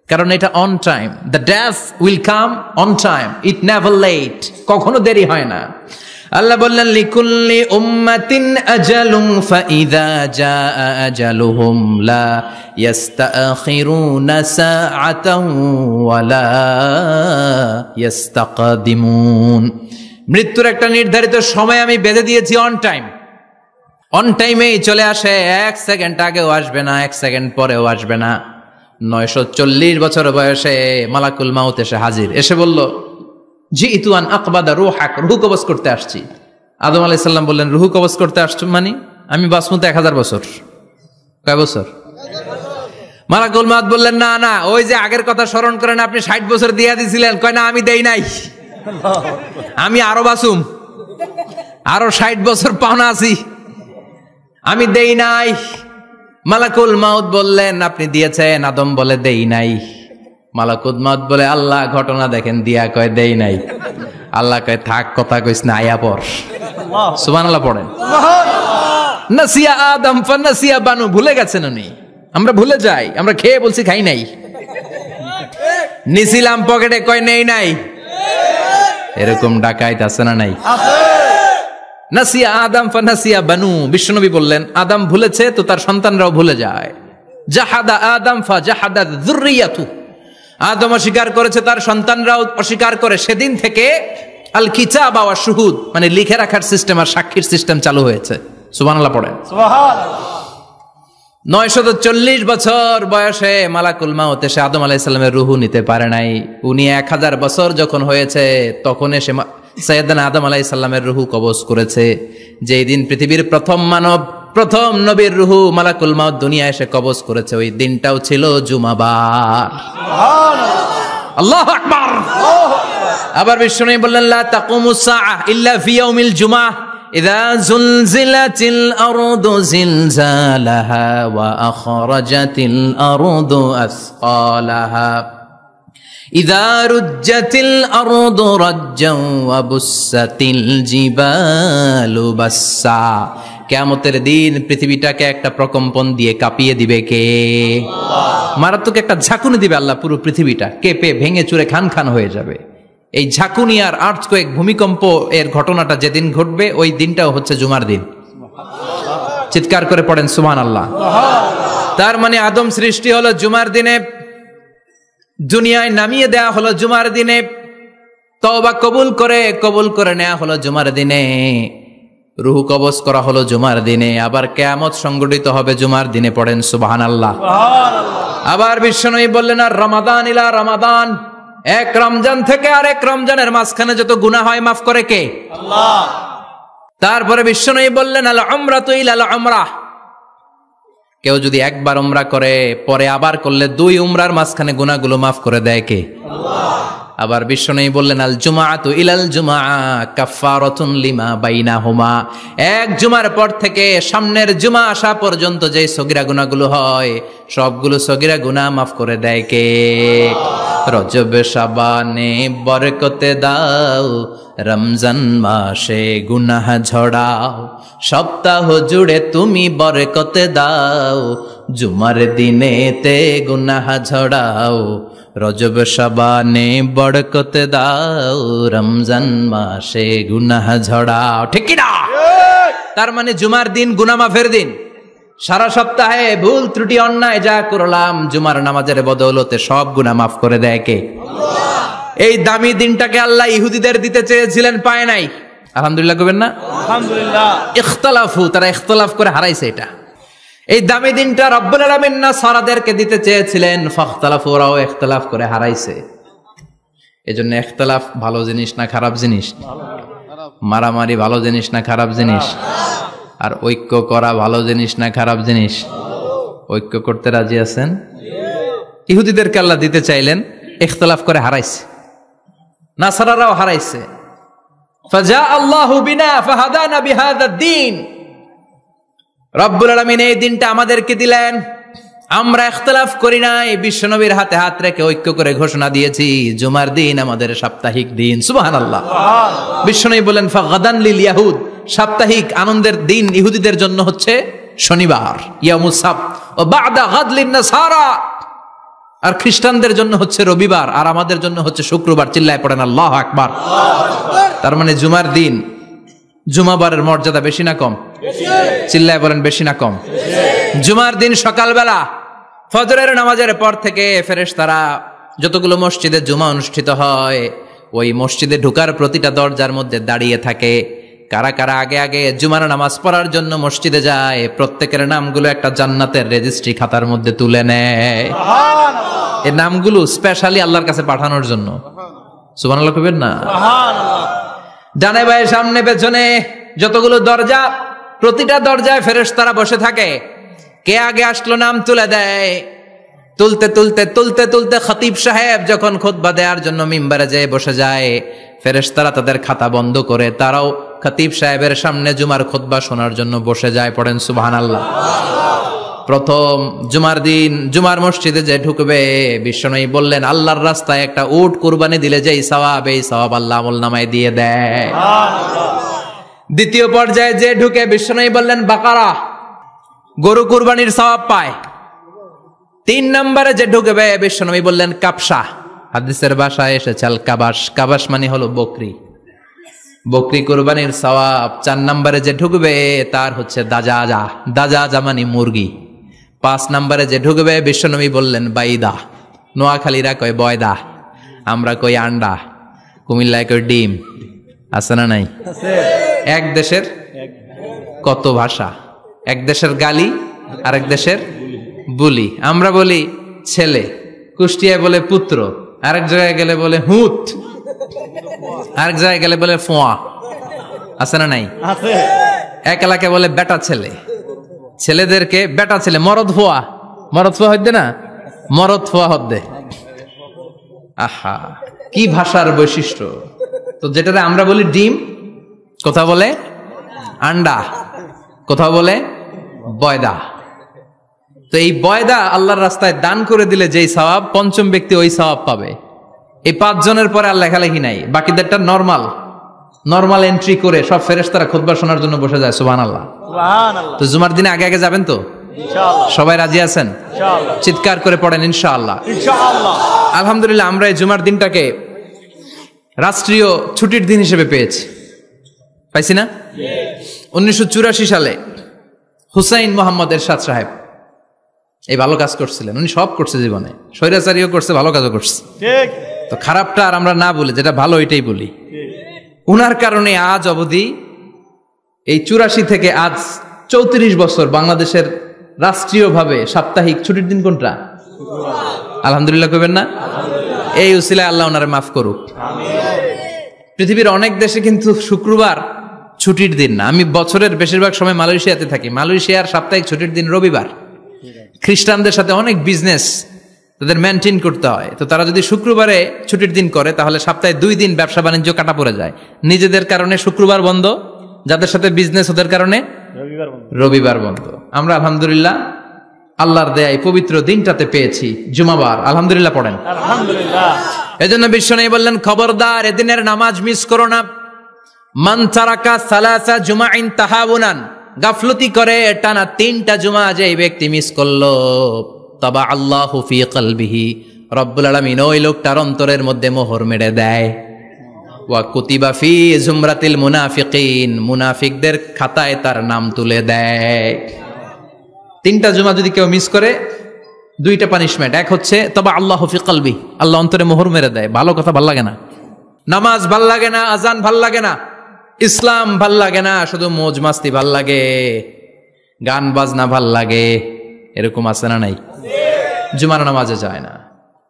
কারণ এটা on time, the death will come on time, it never late, কখনো দেরি হয় না। আল্লাহ বললেন, লিকুল্লি উম্মাতিন আজালুন ফাইযা জাআ আজালুহুম লা ইস্তাখিরুনা সাআতান ওয়া লা ইস্তাকদিমুন। মৃত্যুর একটা নির্ধারিত সময় আমি বেঁধে দিয়েছি, অন টাইম, অন টাইমেই চলে আসে, 1 সেকেন্ড আগেও আসবে না, 1 সেকেন্ড পরেও আসবে না। 940 বছর বয়সে মালাকুল মাউত এসে হাজির, এসে বলল, জিইতু আন আকবাদা রূহাক, রূহ কবজ করতে আসছি। আদম আলাইহিস সালাম বললেন, রূহ কবজ করতে আসছো মানে? আমি বাঁচবো তো 1000 বছর। কয় বছর? মালাকুল মাউত বললেন, না না, ওই যে আগের কথা স্মরণ করেন, আপনি 60 বছর দিয়া দিছিলেন। কয় না, আমি দেই নাই, আমি আরো বাঁচুম, আরো 60 বছর পাওনা আছি, আমি দেই নাই। মালাকুল মাউত বললেন, আপনি দিয়েছেন। আদম বলে, দেই নাই। মালাকুল মাউত বলে, আল্লাহ ঘটনা দেখেন, দিয়া কয় দেই নাই। আল্লাহ কয়, থাক, কথা কইস না, আয়া পর। সুবহানাল্লাহ পড়েন। নাসিয়া আদম ফানাসিয়া বানু, ভুলে গেছেন উনি। আমরা ভুলে যাই, আমরা খেয়ে বলছি খাই নাই, নিছিলাম পকেটে কয় নেই নাই, এরকম ডাকাইত আছে না নাই? নাসিয়া আদম ফানাসিয়া বানু, বিশ্বনবী বললেন আদম ভুলেছে তো তার সন্তানরাও ভুলে যায়। জাহাদা আদম ফাজাহাদা যুররিয়াতু, আদম অস্বীকার করেছে তার সন্তানরাও অস্বীকার করে। সেদিন থেকে আল কিতাব ওয়া শুহুদ, মানে লিখে রাখার সিস্টেম আর সাক্ষীর সিস্টেম চালু হয়েছে। সুবহানাল্লাহ পড়েন। 940 বছর বয়সে মালাকুল মাউত এসে আদম আলাইহিস সালামের রূহ নিতে পারে নাই। উনি 1000 বছর যখন হয়েছে তখন এসে সাইয়েদনা আদম আলাইহিস সালামের রূহ কবজ করেছে। যেই দিন পৃথিবীর প্রথম মানব, প্রথম নবীর রূহ মালাকুল মাউত দুনিয়া এসে কবজ করেছে, ওই দিনটাও ছিল জুমাবার। আল্লাহু আকবার। আবার বিশ্বনবী বললেন লা তাকুমুস সাআহ ইল্লা ফি ইয়াউমিল জুমআহ ইযা যুলজিলাতিল আরদু জিলজালাহা ওয়া আখরাজাতিল আরদু আসকালাহা ইযা রুজ্জাতিল আরদু রাজ্জান ওয়া বুসাতিল জিবালু বাসসা। কিয়ামতের দিন পৃথিবীটাকে একটা প্রকম্পন দিয়ে কাঁপিয়ে দিবে কে? মারাত্মক একটা ঝাঁকুনি দিবে আল্লাহ, পুরো পৃথিবীটা কেঁপে ভেঙে চুরে খান খান হয়ে যাবে। এই ঝাঁকুনি আর আর্থকোয়েক, ভূমিকম্প এর ঘটনাটা যেদিন ঘটবে ওই দিনটাও হচ্ছে জুমার দিন। চিৎকার করে পড়েন সুবহানাল্লাহ। তার মানে আদম সৃষ্টি হলো জুমার দিনে, দুনিয়ায় নামিয়ে দেয়া হলো জুমার দিনে, তওবা কবুল করে নেওয়া হলো জুমার দিনে, রূহ কবজ করা হলো জুমার দিনে, আবার কিয়ামত সংগঠিত হবে জুমার দিনে। পড়েন সুবহানাল্লাহ। আবার বিশ্বনবী বললেন আর রমাদান ইলা রমাদান, এক রমজান থেকে আরেক রমজানের মাঝখানে যত গুনাহ হয় মাফ করে কে? আল্লাহ। তারপরে বিশ্বনবী বললেন আল উমরাতু ইলাল উমরাহ, কেউ যদি একবার উমরা করে পরে আবার করলে 2 উমরার মাঝখানে গুনাহগুলো মাফ করে দেয় কে? আল্লাহ। আবার বিশ্বনবী বললেন আল জুমআতু ইলাল জুমআ কাফফারাতুন লিমা বাইনাহুমা, এক জুমার পর থেকে সামনের জুমা আসা পর্যন্ত যে সগীরা গুনাহগুলো হয় সবগুলো সগীরা গুনাহ মাফ করে দেয় কে? রজব শাবানে বরকতে দাও, রমজান মাসে গুনাহ ঝড়াও, সপ্তাহ জুড়ে তুমি বরকতে দাও, জুমার দিনেতে গুনাহ ঝড়াও, রজব শাবানে বরকতে দাও, রমজান মাসে গুনাহ ঝড়াও। ঠিক কি না? তার মানে জুমার দিন গুনাহ মাফের দিন। সারা সপ্তাহে ভুল ত্রুটি অন্যায় যা করলাম জুমার নামাজের বদৌলতে সব গুনাহ মাফ করে দেয় কে? আল্লাহ। এই দামি দিনটাকে আল্লাহ ইহুদিদের দিতে চেয়েছিলেন, পায় নাই। আলহামদুলিল্লাহ কইবেন না? আলহামদুলিল্লাহ। ইখতিলাফু, তারা ইখতিলাফ করে হারাইছে এটা। এই দামি দিনটা রব্বুল আলামিন নাসারাদেরকে দিতে চেয়েছিলেন, ফাখতালাফু, ওরাও ইখতিলাফ করে হারাইছে। এজন্য ইখতিলাফ ভালো জিনিস না খারাপ জিনিস? মারামারি ভালো জিনিস না খারাপ জিনিস? আর ঐক্য করা ভালো জিনিস না খারাপ জিনিস? ঐক্য করতে রাজি আছেন? ইহুদিদেরকে আল্লাহ দিতে চাইলেন, ইখতিলাফ করে হারাইছে। নাসারারাও হারাইছে। ফাজা আল্লাহু বিনা ফাহাদানা বিহাদা দ্বীন, রব্বুল আলামিন এই দিনটা আমাদেরকে দিলেন, আমরা ইখতিলাফ করি নাই, বিশ্বনবীর হাতে হাত রেখে ঐক্য করে ঘোষণা দিয়েছি জুমার দিন আমাদের সাপ্তাহিক দিন। সুবহানাল্লাহ। বিশ্বনবী বলেন ফাগাদান লিল ইয়াহুদ, সাপ্তাহিক আনন্দের দিন ইহুদিদের জন্য হচ্ছে শনিবার, ইয়ামুস সাbt, ও বাদা গাদ লিন নাসারা, আর খ্রিস্টানদের জন্য হচ্ছে রবিবার, আর আমাদের জন্য হচ্ছে শুক্রবার। চিল্লায় পড়েন আল্লাহু আকবার। তার মানে জুমার দিন, জুমাবারের মর্যাদা বেশি না কম? চিল্লায় বলেন বেশি না কম? জুমার দিন সকালবেলা ফজরের নামাজের পর থেকে ফেরেশতারা যতগুলো মসজিদে জুমা অনুষ্ঠিত হয় ওই মসজিদে ঢোকার প্রতিটা দরজার মধ্যে দাঁড়িয়ে থাকে। কারা কারা আগে আগে জুমার নামাজ পড়ার জন্য মসজিদে যায়, প্রত্যেকের নামগুলো একটা জান্নাতের রেজিস্ট্রি খাতার মধ্যে তুলে নেয়। এই নামগুলো স্পেশালি আল্লাহর কাছে পাঠানোর জন্য। সুবহানাল্লাহ কইবেন না? ডানে বায়ে সামনে পেছনে যতগুলো দরজা, প্রতিটা দরজায় ফেরেশতারা বসে থাকে। কে আগে আসলো নাম তুলে দেয়। তুলতে তুলতে তুলতে তুলতে খতিব সাহেব যখন খুতবা দেওয়ার জন্য মিম্বারে যেয়ে বসে যায়, ফেরেশতারা তাদের খাতা বন্ধ করে তারাও খতিব সাহেবের সামনে জুমার খুতবা শোনার জন্য বসে যায়। পড়েন সুবহানাল্লাহ। প্রথম জুমার দিন জুমার মসজিদে যে ঢুকবে, বিশ্বনবী বললেন আল্লাহর রাস্তায় একটা উট কুরবানি দিলে যেই সওয়াব, এই সওয়াব আল্লাহ আমলনামায় দিয়ে দেয়। দ্বিতীয় পর্যায়ে যে ঢুকে বিশ্বনবী বললেন বাকারা, গরু কুরবানির সওয়াব পায়। 3 নম্বরে যে ঢুকবে বিশ্বনবী বললেন কাবসা, হাদিসের ভাষায় এসেছে আল কাবাস, কাবাস মানে হলো বকরি, বকরি কুরবানির সওয়াব। 4 নম্বরে যে ঢুকবে তার হচ্ছে দাজাজা, দাজাজা মানে মুরগি। 5 নম্বরে যে ঢুকবে বিশ্বনবী বললেন বাইদা, নোয়াখালীরা কয় বয়দা, আমরা কই আন্ডা, কুমিল্লায় কই ডিম। আছে না নাই? এক দেশের কত ভাষা, এক দেশের গালি আর এক দেশের বুলি। আমরা বলি ছেলে, কুষ্টিয়ায় বলে পুত্র, আরেক জায়গায় গেলে বলে হুত, আরেক জায়গায় গেলে বলে ফোয়া। আছে না নাই? এক এলাকায় বলে বেটা ছেলে, ছেলেদেরকে বেটা ছেলে, মরদ ফোয়া, মরদ ফোয়া হইতে না, মরদ ফোয়া হদ্দে। আহা, কি ভাষার বৈশিষ্ট্য! তো যেটারে আমরা বলি ডিম, কোথাও বলে আন্ডা, কোথাও বলে বয়দা। তো এই বয়দা আল্লাহর রাস্তায় দান করে দিলে যেই সওয়াব, 5ম ব্যক্তি ওই সওয়াব পাবে। এই 5 জনের পরে আর লেখালেখি নাই, বাকিদেরটা নরমাল এন্ট্রি করে সব ফেরেশতারা খুতবা শোনার জন্য বসে যায়। সুবহানাল্লাহ। তো জুমার দিনে আগে আগে যাবেন তো? সবাই রাজি আছেন? চিৎকার করে পড়েন ইনশাআল্লাহ। আলহামদুলিল্লাহ, আমরা এই জুমার দিনটাকে রাষ্ট্রীয় ছুটির দিন হিসেবে পেয়েছি, পাইছি না? 1984 সালে হুসাইন মোহাম্মদ এরশাদ সাহেব এই ভালো কাজ করছিলেন। উনি সব করছে জীবনে, স্বৈরাচারীও করছে, ভালো কাজও করছে। তো খারাপটা আর আমরা না বলি, যেটা ভালো এটাই বলি। উনার কারণে আজ অবধি এই 84 থেকে আজ 34 বছর বাংলাদেশের রাষ্ট্রীয়ভাবে সাপ্তাহিক ছুটির দিন কোনটা? আলহামদুলিল্লাহ কইবেন না? এই উসিলায় আল্লাহ ওনারে মাফ করুক। পৃথিবীর অনেক দেশে কিন্তু শুক্রবার ছুটির দিন না। আমি বছরের বেশিরভাগ সময় মালয়েশিয়াতে থাকি। মালয়েশিয়ার সাপ্তাহিক ছুটির দিন রবিবার। খ্রিস্টানদের সাথে অনেক বিজনেস তাদের মেনটেন করতে হয়, তো তারা যদি শুক্রবারে ছুটির দিন করে তাহলে সপ্তাহে 2 দিন ব্যবসা বাণিজ্য কাটা পড়ে যায়। নিজেদের কারণে শুক্রবার বন্ধ, যাদের সাথে বিজনেস ওদের কারণে রবিবার বন্ধ। আমরা আলহামদুলিল্লাহ আল্লাহর দয়ায় পবিত্র দিনটাতে পেয়েছি জুমাবার। আলহামদুলিল্লাহ পড়েন আলহামদুলিল্লাহ। এজন্য বিশ্বনবী বললেন খবরদার এদিনের নামাজ মিস করো না। মান তারাকা সালাসা জুমাইন তাহাউনান, গাফলতি করে টানা 3টা জুমা যে ব্যক্তি মিস করলো, তাবা আল্লাহু ফি কলবিহি, রব্বুল আলামিন ওই লোকটার অন্তরের মধ্যে মোহর মেরে দেয়। ওয়া কুতিবা ফি জুমরাতিল মুনাফিকিন, মুনাফিকদের খাতায় তার নাম তুলে দেয়। 3টা জুমা যদি কেউ মিস করে 2টা পানিশমেন্ট। এক হচ্ছে তাবা আল্লাহু ফি কলবি, আল্লাহ অন্তরে মোহর মেরে দেয়। ভালো কথা ভাল লাগে না, নামাজ ভাল লাগে না, আজান ভাল লাগে না, ইসলাম ভাল লাগে না, শুধু মৌজ মাস্তি ভাল লাগে, গান বাজনা ভাল লাগে, এরকম আছে না নাই? জুমার নামাজে যায় না।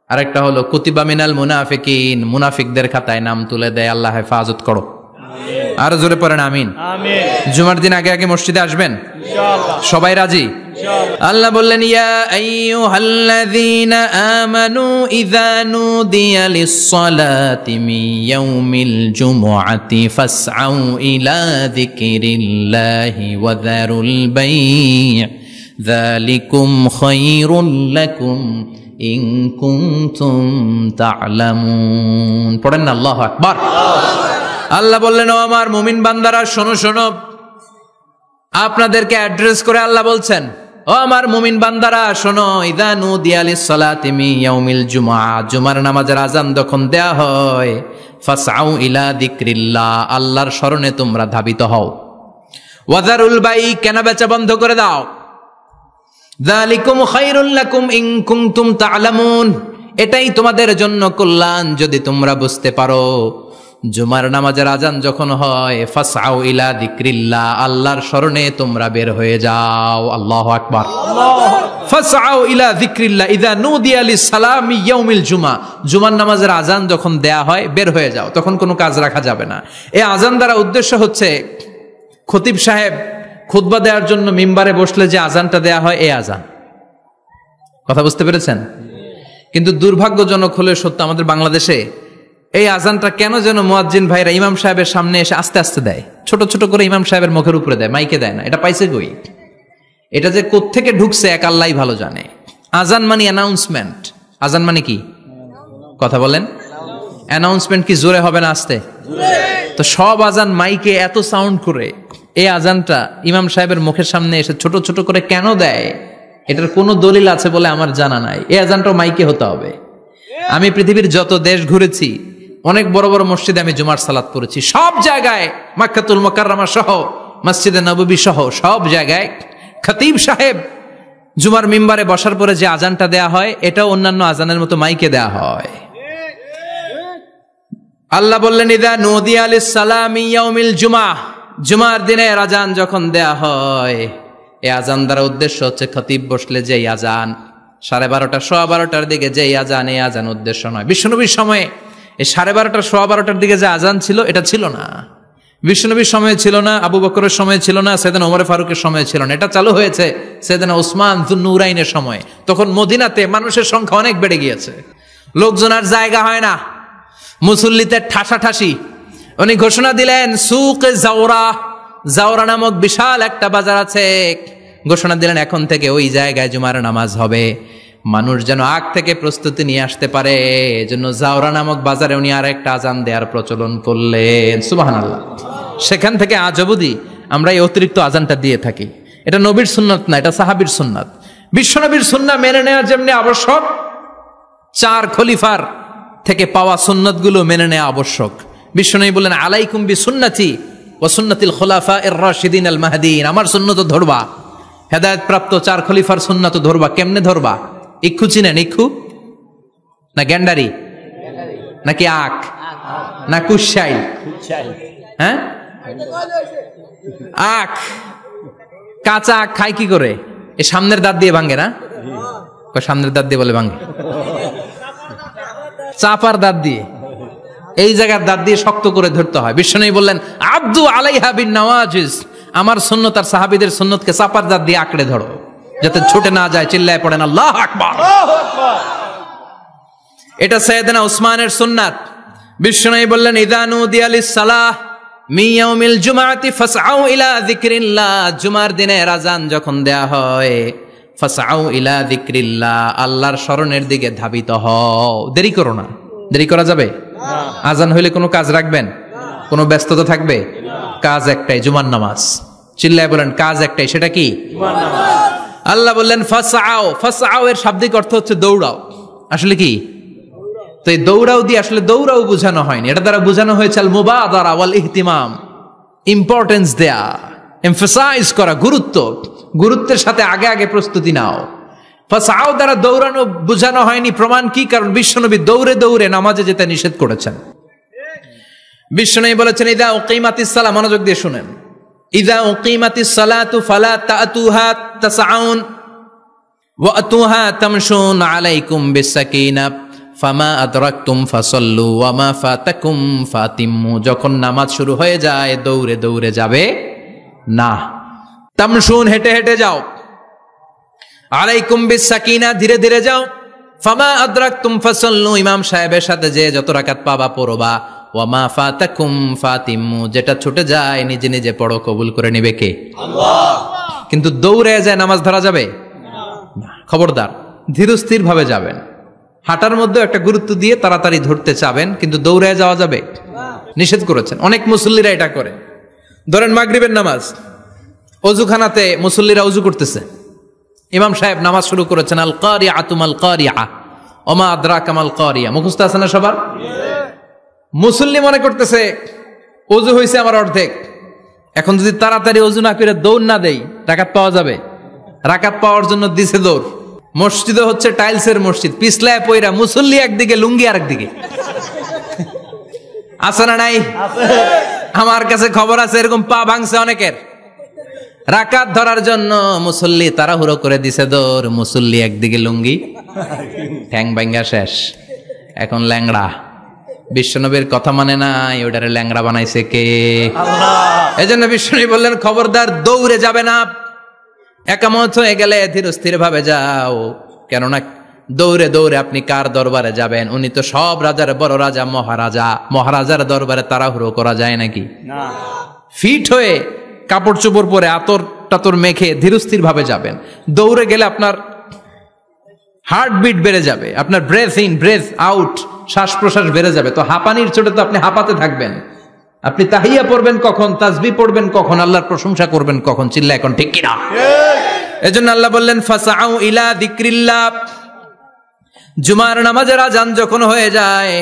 আরেকটা হলো কুতিবা মিনাল মুনাফিকিন, মুনাফিকদের খাতায় নাম তুলে দেয়। আল্লাহ হেফাজত করো। আর জোরে পড়েন আমিন। জুমার দিন আগে আগে মসজিদে আসবেন ইনশাআল্লাহ। সবাই রাজি? আল্লাহ বললেন ইয়া আইয়ুহাল্লাযীনা আমানু ইযা নুদিয়া লিস-সালাতি মিন ইয়াউমিল জুমুআতি ফাসআউ ইলা যিকরিল্লাহি ওয়া যারুল বাই', যালিকুম খায়রুল লাকুম ইন কুনতুম তা'লামুন। পড়েন না আল্লাহু আকবার। আল্লাহ বললেন ও আমার মুমিন বান্দারা শোনো শোনো, আপনাদেরকে অ্যাড্রেস করে আল্লাহ বলছেন ও আমার মুমিন বান্দারা শোনো, ইযা নুদিয়া লিস-সালাতি মিন ইয়াউমিল জুমআ, জুমার নামাজের আযান যখন দেয়া হয়, ফাসআউ ইলা যিকরিল্লাহ, আল্লাহর স্মরণে তোমরা ধাবিত হও। ওয়া যারুল বাই', কেনা বেচা বন্ধ করে দাও। যালিকুম খায়রুল লাকুম ইন কুনতুম তা'লামুন, এটাই তোমাদের জন্য কল্যাণ যদি তোমরা বুঝতে পারো। জুমার নামাজের আজান যখন হয়, ফাসআউ ইলা যিকরিল্লাহ, আল্লাহর স্মরণে তোমরা বের হয়ে যাও। আল্লাহু আকবার। ফাসআউ ইলা যিকরিল্লাহ ইযা নুদিয়া লিস-সালামি ইয়াউমিল জুমআ, জুমার নামাজের আজান যখন দেয়া হয় বের হয়ে যাও, তখন কোনো কাজ রাখা যাবে না। এই আজান দ্বারা উদ্দেশ্য হচ্ছে খতিব সাহেব খুতবা দেওয়ার জন্য মিম্বারে বসলে যে আজানটা দেয়া হয় এই আজান। কথা বুঝতে পেরেছেন? কিন্তু দুর্ভাগ্যজনক হলে সত্য, আমাদের বাংলাদেশে এই আজানটা কেন যেন মুয়াজ্জিন ভাইরা ইমাম সাহেবের সামনে এসে আস্তে আস্তে দেয়, ছোট ছোট করে ইমাম সাহেবের মুখের উপরে দেয়, মাইকে দেয় না। এটা পাইছে কই? এটা যে কোত্থেকে ঢুকছে এক আল্লাহই ভালো জানে। আজান মানে অ্যানাউন্সমেন্ট। আজান মানে কি? কথা বলেন। অ্যানাউন্সমেন্ট কি জোরে হবে না আস্তে? তো সব আজান মাইকে এত সাউন্ড করে, এই আজানটা ইমাম সাহেবের মুখের সামনে এসে ছোট ছোট করে কেন দেয়, এটার কোনো দলিল আছে বলে আমার জানা নাই। এই আজানটাও মাইকে হতে হবে। আমি পৃথিবীর যত দেশ ঘুরেছি, অনেক বড় বড় মসজিদে আমি জুমার সালাত পড়েছি, সব জায়গায় মাক্কাতুল মুকাররমা সহ মসজিদে নববী সহ সব জায়গায় খতিব সাহেব জুমার মিম্বারে বসার পরে যে আজানটা দেয়া হয়, এটাও অন্যান্য আজানের মতো মাইকে দেয়া হয়। আল্লাহ বললেন, ইদা নুদিয়া লিস-সালামি ইয়াউমিল জুমাহ, জুমার দিনের আজান যখন দেয়া হয়, এই আজান দ্বারা উদ্দেশ্য হচ্ছে খতিব বসলে যেই আজান 12:30 12:15 দিকে যেই আজান, এই আজান উদ্দেশ্য নয়। বিশ্বনবীর সময়ে এই 12:30 12:15 দিকে যে আজান ছিল, এটা ছিল না। বিশ্বনবীর সময়ে ছিল না, আবু বকরের সময়ে ছিল না, সাইয়েদনা ওমর ফারুকের সময়ে ছিল না। এটা চালু হয়েছে সাইয়েদনা উসমান যুন্নুরাইনের সময়। তখন মদিনাতে মানুষের সংখ্যা অনেক বেড়ে গিয়েছে, লোকজন আর জায়গা হয় না, মুসল্লিতে ঠাসাঠাসি। উনি ঘোষণা দিলেন, সুক জাওরা, জাওরা নামক বিশাল একটা বাজার আছে, ঘোষণা দিলেন এখন থেকে ওই জায়গায় জুমার নামাজ হবে। মানুষ যেন আগ থেকে প্রস্তুতি নিয়ে আসতে পারে, এজন্য জাওরা নামক বাজারে উনি আর একটা আজান দেওয়ার প্রচলন করলেন। সুবহানাল্লাহ। সেখান থেকে আজ অবধি আমরা এই অতিরিক্ত আজানটা দিয়ে থাকি। এটা নবীর সুন্নাত না, এটা সাহাবীর সুন্নাত। বিশ্বনবীর সুন্নাহ মেনে নেওয়া যেমনি আবশ্যক, 4 খলিফার থেকে পাওয়া সুন্নাতগুলো মেনে নেওয়া আবশ্যক। বিশ্বনবী বললেন, আলাইকুম বিসুন্নতি ওয়া সুন্নাতিল খুলাফায়ে রাশিদিন আল মাহদিয়িন, আমার সুন্নাত ধরবা। হেদায়েত প্রাপ্ত 4 খলিফার সুন্নাত ধরবা। কেমনে ধরবা? ইক্ষু চিনেন? ইক্ষু না গ্যান্ডারি নাকি আখ না কুশাই? হ্যাঁ, আখ। কাঁচা আখ খায় কি করে? এই সামনের দাঁত দিয়ে ভাঙে না? সামনের দাঁত দিয়ে বলে ভাঙে, চাপার দাঁত দিয়ে, এই জায়গার দাঁত দিয়ে শক্ত করে ধরতে হয়। বিশ্বনবী বললেন, আব্দু আলাইহা বিন নওয়াজিজ, আমার সুন্নত আর সাহাবীদের সুন্নতকে চাপার দাঁত দিয়ে আঁকড়ে ধরো, যাতে ছুটে না যায়। চিল্লায় পড়েন আল্লাহু আকবার। এটা সাইয়েদনা উসমানের সুন্নাত। বিশ্বনবী বললেন, ইযা নুদিয়া লিস-সালাহ মিন ইয়াউমিল জুমআতি ফাসআউ ইলা যিকরিল্লাহ, জুমার দিনের আযান যখন দেয়া হয়, ফাসআউ ইলা যিকরিল্লাহ, আল্লাহর স্মরণের দিকে ধাবিত হও। দেরি করো না। দেরি করা যাবে? আযান হইলে কোনো কাজ রাখবেন? কোনো ব্যস্ততা থাকবে? কাজ একটাই, জুমার নামাজ। চিল্লায় বলেন, কাজ একটাই, সেটা কি? জুমার নামাজ। আল্লাহ বললেন ফাসআউ, ফাসআউ এর শাব্দিক অর্থ হচ্ছে দৌড়াও। আসলে কি? তো এই দৌড়াও দিয়ে আসলে দৌড়াও বোঝানো হয়নি, এটা দ্বারা বোঝানো হয়েছে আল মুবাদারা ওয়াল ইহতিমাম, ইম্পর্টেন্স দেয়া, এমফাসাইজ করা, গুরুত্বের সাথে আগে আগে প্রস্তুতি নাও। ফাসআউ দ্বারা দৌড়ানো বোঝানো হয়নি। প্রমাণ কি? কারণ বিশ্বনবী দৌড়ে দৌড়ে নামাজে যেতে নিষেধ করেছেন। বিশ্বনবী বলেছেন, ইযা উকিমাতিস সালাহ, মনোযোগ দিয়ে শুনেন, ইযা উকিমাতিস সালাতু ফালা তাতুহা তাসআউন ওয়া আতুহা তামশুন আলাইকুম বিসাকিনাহ ফামা আদরাকতুম ফাসাল্লু ওয়া মা ফাতাকুম ফাতিম্মু, যখন নামাজ শুরু হয়ে যায় দৌড়ে দৌড়ে যাবে না, তামশুন হেঁটে হেঁটে যাও, আলাইকুম বিসাকিনাহ ধীরে ধীরে যাও, ফামা আদরাকতুম ফাসাল্লু ইমাম সাহেবের সাথে যে যত রাকাত পাবা পড়বা, ওয়া মা ফাতাকুম ফাতিম্মু যেটা ছুটে যায় নিজে নিজে পড়ো, কবুল করে নেবে কে? আল্লাহ। কিন্তু দৌড়ে যায় নামাজ ধরা যাবে না। খবরদার, ধীরস্থির ভাবে যাবেন। হাঁটার মধ্যে একটা গুরুত্ব দিয়ে তাড়াতাড়ি ধরতে চাবেন, কিন্তু দৌড়ে যাওয়া যাবে নিষেধ করেছেন। অনেক মুসল্লিরা এটা করে। ধরেন মাগরিবের নামাজ, অজুখানাতে মুসল্লিরা অজু করতেছে, ইমাম সাহেব নামাজ শুরু করেছেন, আল কারিআতু মাল কারিআ ওয়া মা আদরাকা মাল কারিআ, মুখস্থ আছে না সবার? মুসল্লি মনে করতেছে অজু হয়েছে আমার অর্ধেক, এখন যদি তাড়াতাড়ি অজু না করে দৌড় না দেই রাকাত পাওয়া যাবে? রাকাত পাওয়ার জন্য দিছে দৌড়। মসজিদে হচ্ছে টাইলসের মসজিদ, পিছলায় পয়রা মুসল্লি একদিকে, লুঙ্গি আরেকদিকে। আছে না নাই? আমার কাছে খবর আছে এরকম পা ভাঙছে অনেকের। রাকাত ধরার জন্য মুসল্লি তাড়াহুড়ো করে দিছে দৌড়, মুসল্লি একদিকে লুঙ্গি, ঠ্যাং ভাঙ্গা শেষ, এখন ল্যাংড়া। বিশ্বনবীর কথা মানে নাই, ওটারে ল্যাংড়া বানাইছে কে? আল্লাহ। এই জন্য বিশ্বনবী বললেন, খবরদার দৌড়ে যাবে না, একামত হয়ে গেলে ধীরস্থির ভাবে যাও। কেননা দৌড়ে দৌড়ে আপনি কার দরবারে যাবেন? উনি তো সব রাজার বড় রাজা, মহারাজা। মহারাজার দরবারে তাড়াহুড়ো করা যায় নাকি? না। ফিট হয়ে কাপড় চোপড় পরে আতর টাতর মেখে ধীরস্থির ভাবে যাবেন। দৌড়ে গেলে আপনার হার্টবিট বেড়ে যাবে, আপনার ব্রেথ ইন ব্রেথ আউট, শ্বাস প্রশ্বাস বেড়ে যাবে। তো হাঁপানির চোটে তো আপনি হাঁপাতে থাকবেন, আপনি তাহিয়া পড়বেন কখন, তাসবিহ পড়বেন কখন, আল্লাহর প্রশংসা করবেন কখন, চিল্লা এখন ঠিক কিনা? এজন্য আল্লাহ বললেন ফাসআউ ইলা যিকরিল্লাহ, জুমার নামাজের আযান যখন হয়ে যায়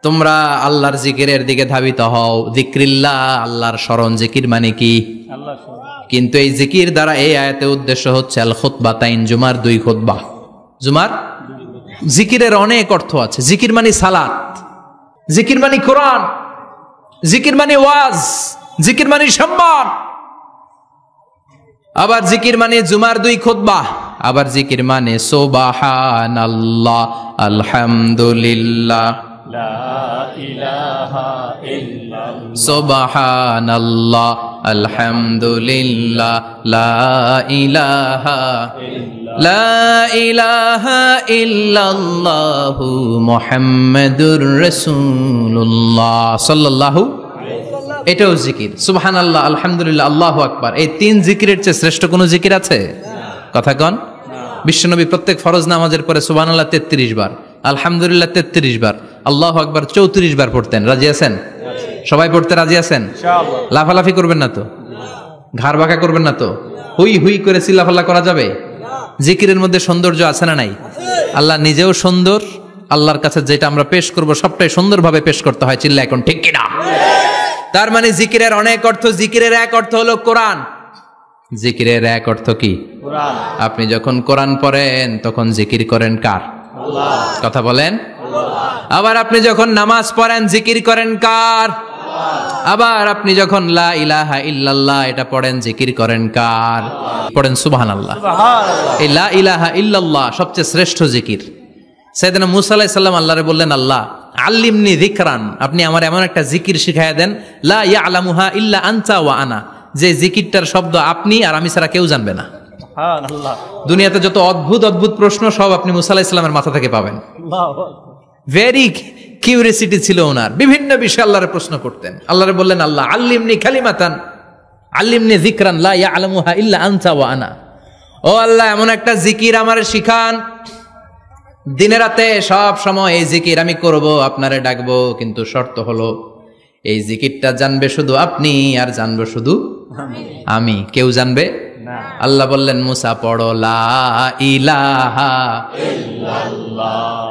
তোমরা আল্লাহর জিকিরের দিকে ধাবিত হও। যিকরিল্লাহ, আল্লাহর স্মরণ। জিকির মানে কি? কিন্তু এই জিকির দ্বারা এই আয়াতে উদ্দেশ্য হচ্ছে আল খুতবাতাইন, জুমার 2 খুতবা। জুমার জিকিরের অনেক অর্থ আছে। জিকির মানে সালাত, জিকির মানে কোরআন, জিকির মানে ওয়াজ, জিকির মানে সম্মান। আবার জিকির মানে জুমার 2 খুতবা। আবার জিকির মানে সুবহানাল্লাহ, আলহামদুলিল্লাহ, সুবহানাল্লাহ, আলহামদুলিল্লাহ, লা ইলাহা ইল্লাল্লাহু মুহাম্মাদুর রাসূলুল্লাহ সাল্লাল্লাহু। এটাও জিকির। সুবহানাল্লাহ, আলহামদুলিল্লাহ, আল্লাহু আকবার। এই 3 জিকিরের চেয়ে শ্রেষ্ঠ কোন জিকির আছে? কথা কন। বিশ্বনবী প্রত্যেক ফরজ নামাজের পরে সুবহানাল্লাহ 33 বার, আলহামদুলিল্লাহ 33 বার, আল্লাহু আকবার 34 বার পড়তেন। রাজি আছেন? সবাই পড়তে রাজি আছেন? ইনশাআল্লাহ। লাফালাফি করবেন না তো? ঘাড় বাঁকা করবেন না তো? হুই হুই করে চিল্লাফাল্লা করা যাবে? জিকিরের মধ্যে সৌন্দর্য আছে না নাই? আল্লাহ নিজেও সুন্দর। আল্লাহর কাছে যেটা আমরা পেশ করব সবটাই সুন্দরভাবে পেশ করতে হয়। চিল্লা এখন ঠিক কিনা? তার মানে জিকিরের অনেক অর্থ। জিকিরের এক অর্থ হলো কোরআন। জিকিরের এক অর্থ কি? কোরআন। আপনি যখন কোরআন পড়েন তখন জিকির করেন কার? আল্লাহ। কথা বলেন। আবার আপনি যখন নামাজ পড়েন জিকির করেন কার? আল্লাহ। আবার আপনি যখন লা ইলাহা ইল্লাল্লাহ এটা পড়েন জিকির করেন কার? পড়েন সুবহানাল্লাহ। এই লা ইলাহা ইল্লাল্লাহ সবচেয়ে শ্রেষ্ঠ জিকির। সাইয়েদনা মুসা আলাইহিস সালাম আল্লাহরে বললেন, আল্লাহ আল্লিমনি যিকরান, আপনি আমার এমন একটা জিকির শিখায়া দেন লা ইয়ালামুহা ইল্লা আনতা ওয়া আনা, যে জিকিরটার শব্দ আপনি আর আমি ছাড়া কেউ জানবে না। সুবহানাল্লাহ। দুনিয়াতে যত অদ্ভুত অদ্ভুত প্রশ্ন সব আপনি মুসা আলাইহিস সালামের মাথা থেকে পাবেন। ভেরি কিউরিয়াসিটি ছিল ওনার, বিভিন্ন বিষয়ে আল্লাহরে প্রশ্ন করতেন। আল্লাহরে বললেন, আল্লাহ আল্লিমনি কালিমাতান, আল্লিমনি যিকরান লা ইয়ালামুহা ইল্লা আনতা ওয়া আনা। ও আল্লাহ এমন একটা জিকির আমারে শিখান, দিনে রাতে সব সময় এই জিকির আমি করব, আপনারে ডাকবো, কিন্তু শর্ত হলো এই জিকিরটা জানবে শুধু আপনি আর জানবো শুধু আমি, কেউ জানবে না। আল্লাহ বললেন, মুসা পড়ো লা ইলাহা ইল্লাল্লাহ,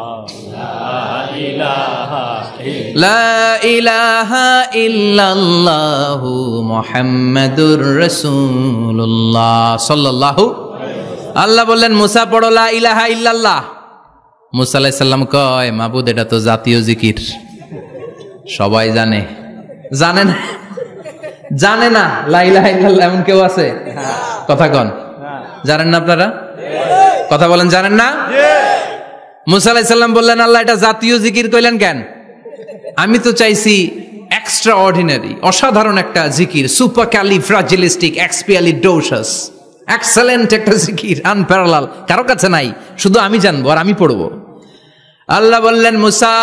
লা ইলাহা ইল্লাল্লাহু মুহাম্মাদুর রাসূলুল্লাহ সাল্লাল্লাহু। আল্লাহ বললেন, মুসা পড়ো লা ইলাহা ইল্লাল্লাহ। মুসা আলাইহিস সালাম কয়, মাবুদ এটা তো জাতীয় জিকির, সবাই জানে। জানে না? জানে না লা ইলাহা ইল্লাল্লাহ এমন কেউ আছে? কথা কন। জানেন না আপনারা? কথা বলেন, জানেন না? মুসা আলাইহিস সালাম বললেন, আল্লাহ এটা জাতীয় জিকির কইলেন কেন? আমি তো চাইছি এক্সট্রা অর্ডিনারি, অসাধারণ একটা জিকির, সুপারক্যালিফ্রাজিলিস্টিক এক্সপিয়ালিডোসাস, এক্সেলেন্ট একটা জিকির, আনপ্যারালাল, কারো কাছে নাই, শুধু আমি জানবো আর আমি পড়বো। আল্লাহ বললেন, মুসা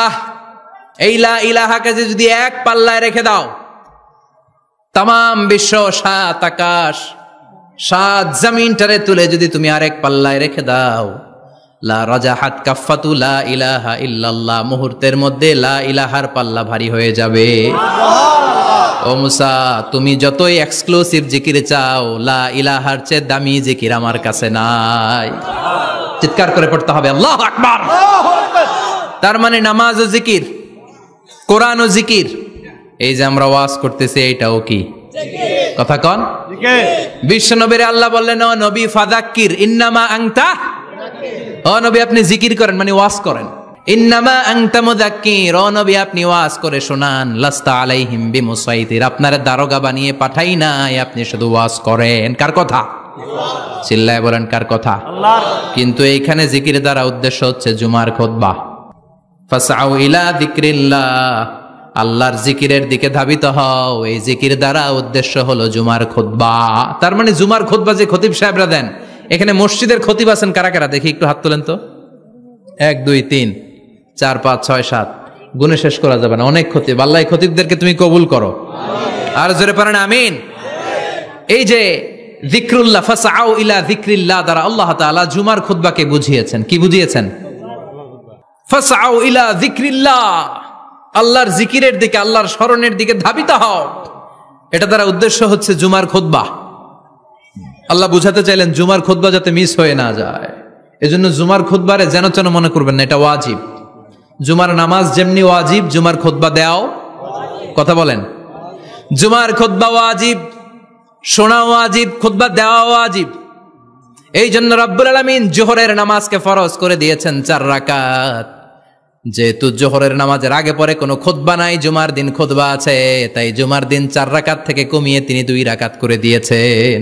এই লা ইলাহাকে যদি এক পাল্লায় রেখে দাও, তামাম বিশ্ব, 7 আকাশ 7 জমিনটারে তুলে যদি তুমি আরেক পাল্লায় রেখে দাও, লা রাজাহাত কাফাতু লা ইলাহা ইল্লাল্লাহ, মুহূর্তের মধ্যে লা ইলাহার পাল্লা ভারী হয়ে যাবে। ও মুসা, তুমি যতই এক্সক্লুসিভ জিকির চাও, লা ইলাহার চেয়ে দামি জিকির আমার কাছে নাই। চিৎকার করে পড়তে হবে আল্লাহু আকবার। তার মানে নামাজ ও জিকির, কোরআন ও জিকির, এই যে আমরা ওয়াজ করতেছি এইটাও কি জিকির? কথা কন। বিশ্ব নবীর আল্লাহ বললেন, ও নবী ফাযাক্কির ইন্নামা আনতা, ও নবী আপনি জিকির করেন মানে ওয়াজ করেন। ইন্নামা আনতা মুযাক্কির, ও নবী আপনি ওয়াজ করে শোনান। লাস্তা আলাইহিম বিমুসাইতির, আপনার দারোগা বানিয়ে পাঠাই নাই, আপনি শুধু ওয়াজ করেন। কার কথা? আল্লাহ। চিল্লায় বলেন কার কথা? আল্লাহর। কিন্তু এইখানে জিকির দ্বারা উদ্দেশ্য হচ্ছে জুমার খুতবা। ফাসআউ ইলা যিকরিল্লাহ, আল্লাহর জিকিরের দিকে ধাবিত হও। এই জিকির দ্বারা উদ্দেশ্য হলো জুমার খুতবা। তার মানে জুমার খুতবা যে খতিব সাহেবরা দেন, এখানে মসজিদের খতিব আছেন কারা কারা? দেখি একটু হাত তোলেন তো। 1 2 3 4 5 6 7, গুণে শেষ করা যাবে না, অনেক খতিব। আল্লাহ এই খতিবদেরকে তুমি কবুল করো। আর জোরে পড়েন আমিন। এই যে যিকরুল্লাহ, ফাসআউ ইলা যিকরিল্লাহ দ্বারা আল্লাহ তাআলা জুমার খুতবাকে বুঝিয়েছেন। কি বুঝিয়েছেন? ফাসআউ ইলা যিকরিল্লাহ, আল্লাহর জিকিরের দিকে, আল্লাহর স্মরণের দিকে ধাবিত হও। এটা দ্বারা উদ্দেশ্য হচ্ছে জুমার খুতবা। আল্লাহ বুঝাতে চাইলেন জুমার খুতবা যাতে মিস হয়ে না যায়, এজন্য জুমার খুতবারে যেন তেন মনে করবেন না, এটা ওয়াজিব। জুমার নামাজ যেমনি ওয়াজিব, জুমার খুতবা দেওয়াও, কথা বলেন, জুমার খুতবা ওয়াজিব, শোনা ওয়াজিব, খুতবা দেওয়া ওয়াজিব। এই জন্য রব্বুল আলামিন জোহরের নামাজকে ফরজ করে দিয়েছেন 4 রাকাত। যেহেতু জোহরের নামাজের আগে পরে কোনো খুতবা নাই, জুমার দিন খুতবা আছে, তাই জুমার দিন 4 রাকাত থেকে কমিয়ে তিনি 2 রাকাত করে দিয়েছেন।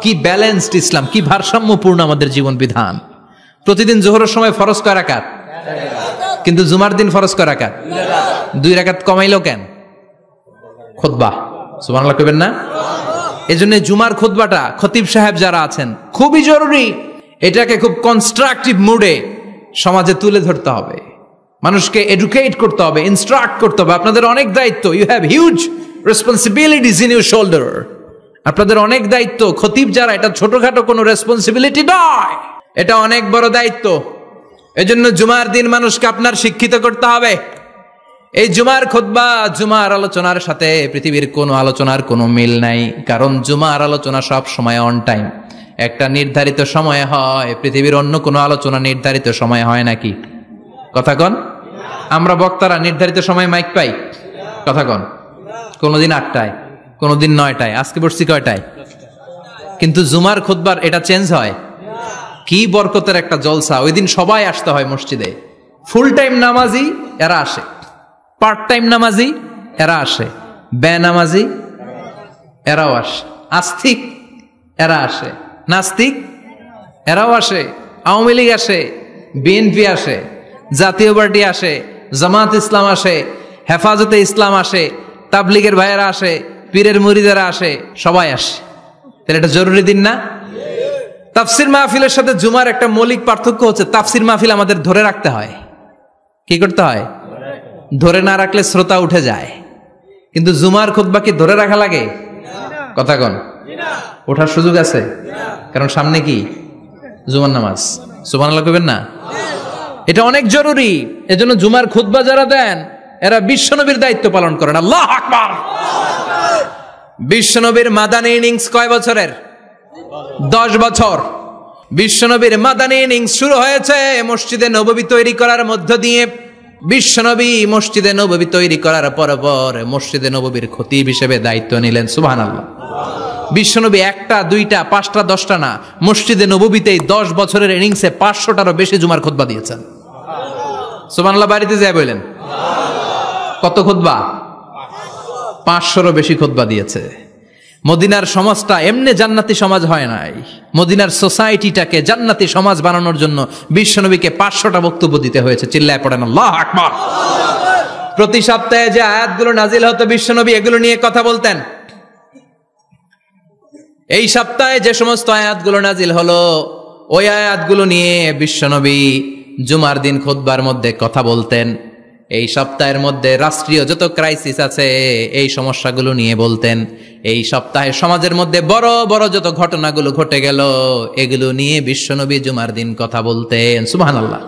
কি ব্যালেন্সড ইসলাম, কি ভারসাম্যপূর্ণ আমাদের জীবন বিধান। প্রতিদিন জোহরের সময় ফরজ কয় রাকাত, কিন্তু জুমার দিন ফরজ কয় রাকাত, 2 রাকাত কমাইলো কেন? খুতবা, সুবহানাল্লাহ কইবেন না? এজন্য জুমার খুতবাটা খতিব সাহেব যারা আছেন খুবই জরুরি। এটাকে খুব কনস্ট্রাকটিভ মুডে সমাজে তুলে ধরতে হবে, মানুষকে এডুকেট করতে হবে, ইনস্ট্রাক্ট করতে হবে। আপনাদের অনেক দায়িত্ব, you have huge responsibilities in your shoulder. আপনাদের অনেক দায়িত্ব। খতিব যারা, এটা ছোটখাটো কোনো রেসপন্সিবিলিটি নয়, এটা অনেক বড় দায়িত্ব। এজন্য জুমার দিন মানুষকে আপনার শিক্ষিত করতে হবে। এই জুমার খুতবা, জুমার আলোচনার সাথে পৃথিবীর কোনো আলোচনার কোনো মিল নাই, কারণ জুমার আলোচনা সব সময় অন টাইম, একটা নির্ধারিত সময়ে হয়। পৃথিবীর অন্য কোনো আলোচনা নির্ধারিত সময়ে হয় নাকি? কথা কন। আমরা বক্তারা নির্ধারিত সময়ে মাইক পাই? কথা কন। কোনোদিন 8টায়, কোনোদিন 9টায়, আজকে বসছি কয়টায়? কিন্তু জুমার খুতবার এটা চেঞ্জ হয়। কি বরকতের একটা জলসা! ওই দিন সবাই আসতে হয় মসজিদে। ফুল টাইম নামাজি এরা আসে, পার্ট টাইম নামাজি এরা আসে, বেনামাজি এরাও আসে, আস্তিক এরা আসে, নাস্তিক এরাও আসে, আওয়ামী লীগ আসে, বিএনপি আসে, জাতীয় পার্টি আসে, জামাত ইসলাম আসে, হেফাজতে ইসলাম আসে, তাবলিগের ভাইয়েরা আসে, পীরের মুরিদেরা আসে, সবাই আসে। তাহলে এটা জরুরি দিন না? তাফসির মাহফিলের সাথে জুমার একটা মৌলিক পার্থক্য হচ্ছে, তাফসির মাহফিল আমাদের ধরে রাখতে হয়। কি করতে হয়? ধরে না রাখলে শ্রোতা উঠে যায়। কিন্তু জুমার খুতবা কি ধরে রাখা লাগে? কথা কন। ওঠার সুযোগ আছে, কারণ সামনে কি? জুমার নামাজ। সুবহানাল্লাহ কইবেন না? এটা অনেক জরুরি। এজন্য জুমার খুতবা যারা দেন এরা বিশ্বনবীর দায়িত্ব পালন করেন। আল্লাহু আকবার। বিশ্বনবীর মাদানী ইনিংস কয় বছরের? 10 বছর। বিশ্বনবীর মাদানী ইনিংস শুরু হয়েছে মসজিদে নববী তৈরি করার মধ্য দিয়ে। বিশ্বনবী মসজিদে নববী তৈরি করার পর মসজিদে নববীর খতিব হিসেবে দায়িত্ব নিলেন। সুবহানাল্লাহ। বিশ্বনবী 1টা 2টা 5টা 10টা না, মসজিদে নববীতেই 10 বছরের ইনিংসে 500টারও বেশি জুমার খুতবা দিয়েছেন। সুবহানাল্লাহ। বাড়িতে যায় বলেন কত খুতবা? 500রও বেশি খুতবা দিয়েছে। মদিনার সমাজটা এমনি জান্নাতি সমাজ হয় নাই। মদিনার সোসাইটিটাকে জান্নাতি সমাজ বানানোর জন্য বিশ্বনবীকে 500টা বক্তব্য দিতে হয়েছে। চিল্লায় পড়েন আল্লাহু আকবার। প্রতি সপ্তাহে যে আয়াতগুলো নাজিল হতো বিশ্বনবী এগুলো নিয়ে কথা বলতেন। এই সপ্তাহে যে সমস্ত আয়াতগুলো নাজিল হলো ওই আয়াতগুলো নিয়ে বিশ্বনবী জুমার দিন খুতবার মধ্যে কথা বলতেন। এই সপ্তাহের মধ্যে রাষ্ট্রীয় যত ক্রাইসিস আছে এই সমস্যাগুলো নিয়ে বলতেন। এই সপ্তাহে সমাজের মধ্যে বড় বড় যত ঘটনাগুলো ঘটে গেল এগুলো নিয়ে বিশ্বনবী জুমার দিন কথা বলতেন। সুবহানাল্লাহ।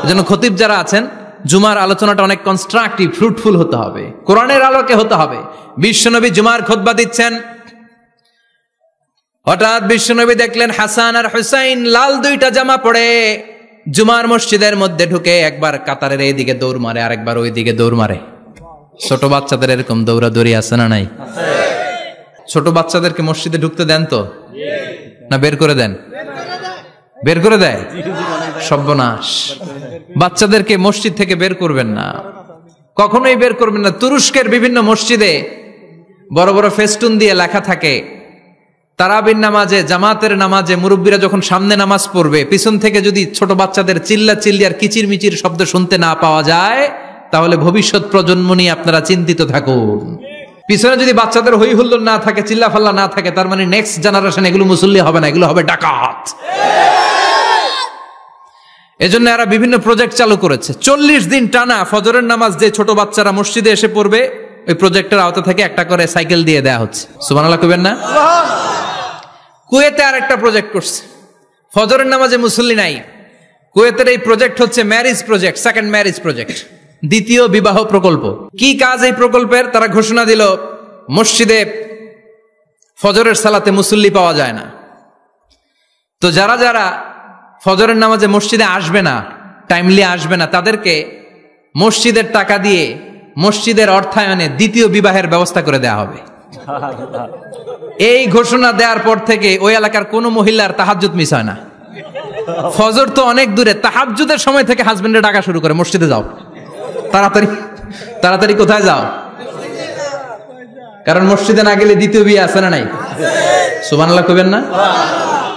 এজন্য খতিব যারা আছেন জুমার আলোচনাটা অনেক কনস্ট্রাকটিভ, ফ্রুটফুল হতে হবে, কোরআনের আলোকে হতে হবে। বিশ্বনবী জুমার খুতবা দিচ্ছেন, হঠাৎ বিশ্বনবী দেখলেন হাসান আর হুসাইন লাল 2টা জামা পরে জুমার মসজিদের মধ্যে ঢুকে একবার কাতারের এইদিকে দৌড় মারে, আরেকবার ওইদিকে দৌড় মারে। ছোট বাচ্চাদের এরকম দৌড়াদৌড়ি আছে না নাই? ছোট বাচ্চাদেরকে মসজিদে ঢুকতে দেন তো না বের করে দেন? বের করে দেয়। সর্বনাশ। বাচ্চাদেরকে মসজিদ থেকে বের করবেন না, কখনোই বের করবেন না। তুরস্কের বিভিন্ন মসজিদে বড় বড় ফেস্টুন দিয়ে লেখা থাকে তারাবির নামাজে, জামাতের নামাজে মুরব্বীরা যখন সামনে নামাজ পড়বে পিছন থেকে যদি ছোট বাচ্চাদের চিল্লা চিল্লি আর কিচির মিচির শব্দ শুনতে না পাওয়া যায় তাহলে ভবিষ্যৎ প্রজন্ম নিয়ে আপনারা চিন্তিত থাকুন। পিছনে যদি বাচ্চাদের হই হুল্লোড় না থাকে, চিল্লা ফাল্লা না থাকে, তার মানে নেক্সট জেনারেশন এগুলো মুসল্লি হবে না, এগুলো হবে ডাকাত। এজন্য এরা বিভিন্ন প্রজেক্ট চালু করেছে। 40 দিন টানা ফজরের নামাজ যে ছোট বাচ্চারা মসজিদে এসে পড়বে ওই প্রজেক্টের আওতা থেকে একটা করে সাইকেল দিয়ে দেয়া হচ্ছে। সুবহানাল্লাহ কইবেন না? কুয়েতে আর একটা প্রজেক্ট করছে, ফজরের নামাজে মুসল্লি নাই। কুয়েতের এই প্রজেক্ট হচ্ছে marriage project, second marriage project. দ্বিতীয় বিবাহ প্রকল্প। কি কাজ এই প্রকল্পের? তারা ঘোষণা দিল, মসজিদে ফজরের সালাতে মুসল্লি পাওয়া যায় না, তো যারা যারা ফজরের নামাজে মসজিদে আসবে না, টাইমলি আসবে না, তাদেরকে মসজিদের টাকা দিয়ে মসজিদের অর্থায়নে দ্বিতীয় বিবাহের ব্যবস্থা করে দেওয়া হবে। এই ঘোষণা দেওয়ার পর থেকে ওই এলাকার কোনো মহিলার তাহাজ্জুদ মিস হয় না। ফজর তো অনেক দূরে, তাহাজ্জুদের সময় থেকে হাজবেন্ডের ডাকা শুরু করে, মসজিদে যাও, তাড়াতাড়ি তাড়াতাড়ি কোথায় যাও? কারণ মসজিদে না গেলে দ্বিতীয় বিয়ে আছে না নাই? সুবহানাল্লাহ কইবেন না?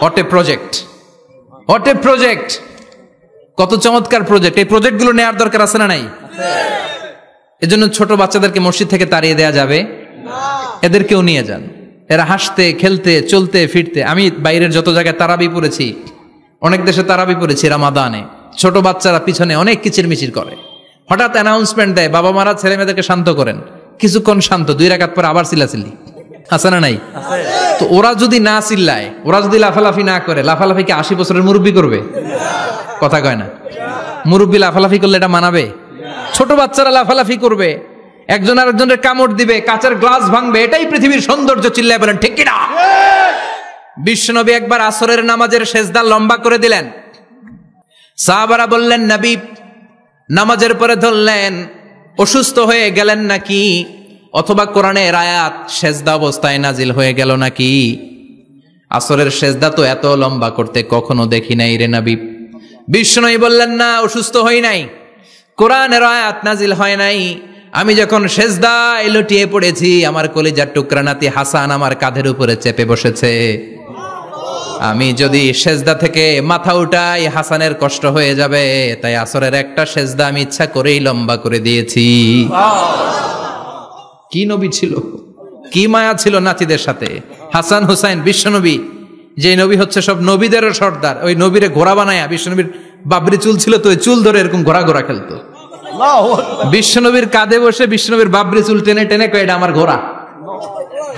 What a project, what a project, কত চমৎকার প্রজেক্ট। এই প্রজেক্টগুলো নেওয়ার দরকার আছে না নাই? এজন্য ছোট বাচ্চাদেরকে মসজিদ থেকে তাড়িয়ে দেওয়া যাবে না, এদেরকেও নিয়ে যান। এরা হাসতে খেলতে চলতে ফিরতে, আমি বাইরের যত জায়গায় তারাবি পড়েছি, অনেক দেশে তারাবি পড়েছি রামাদানে, ছোট বাচ্চারা পিছনে অনেক কিচিরমিচির করে, হঠাৎ অ্যানাউন্সমেন্ট দেয়, বাবা মারা ছেলে মেয়েদেরকে শান্ত করেন, কিছুক্ষণ শান্ত, 2 রাকাত পরে আবার চিল্লাচিল্লি, আছে না নাই? তো ওরা যদি না চিল্লায়, ওরা যদি লাফালাফি না করে, লাফালাফি কি 80 বছরের মুরব্বী করবে? কথা কয় না। মুরব্বী লাফালাফি করলে এটা মানাবে? ছোট বাচ্চারা লাফালাফি করবে, একজন আরেকজনের কামড় দিবে, কাঁচের গ্লাস ভাঙবে, এটাই পৃথিবীর সৌন্দর্য। চিল্লায় বলেন ঠিক কিনা? বিশ্বনবী একবার আসরের নামাজের সেজদা লম্বা করে দিলেন, সাহাবারা বললেন, নবী নামাজের পরে ধরলেন, অসুস্থ হয়ে গেলেন নাকি, অথবা কোরআনের আয়াত সেজদা অবস্থায় নাজিল হয়ে গেল নাকি? আসরের সেজদা তো এত লম্বা করতে কখনো দেখি নাই রে নবী। বিশ্বনবী বললেন, না, অসুস্থ হই নাই, কোরআনের আয়াত নাজিল হয় নাই, আমি যখন সেজদায় লুটিয়ে পড়েছি, আমার কলিজার টুকরা নাতি হাসান আমার কাঁধের উপরে চেপে বসেছে, আমি যদি সেজদা থেকে মাথা উঠাই হাসানের কষ্ট হয়ে যাবে, তাই আসরের একটা সেজদা আমি ইচ্ছা করেই লম্বা করে দিয়েছি। কি নবী ছিল, কি মায়া ছিল নাতিদের সাথে। হাসান হুসাইন, বিশ্বনবী যে নবী হচ্ছে সব নবীদেরও সর্দার, ওই নবীরে ঘোড়া বানায়া, বিশ্বনবীর বাবরি চুল ছিল তো, ওই চুল ধরে এরকম ঘোড়া ঘোড়া খেলতো। বিশ্বনবীর কাঁধে বসে বিশ্বনবীর বাবরি চুল টেনে টেনে কয়, এটা আমার ঘোড়া।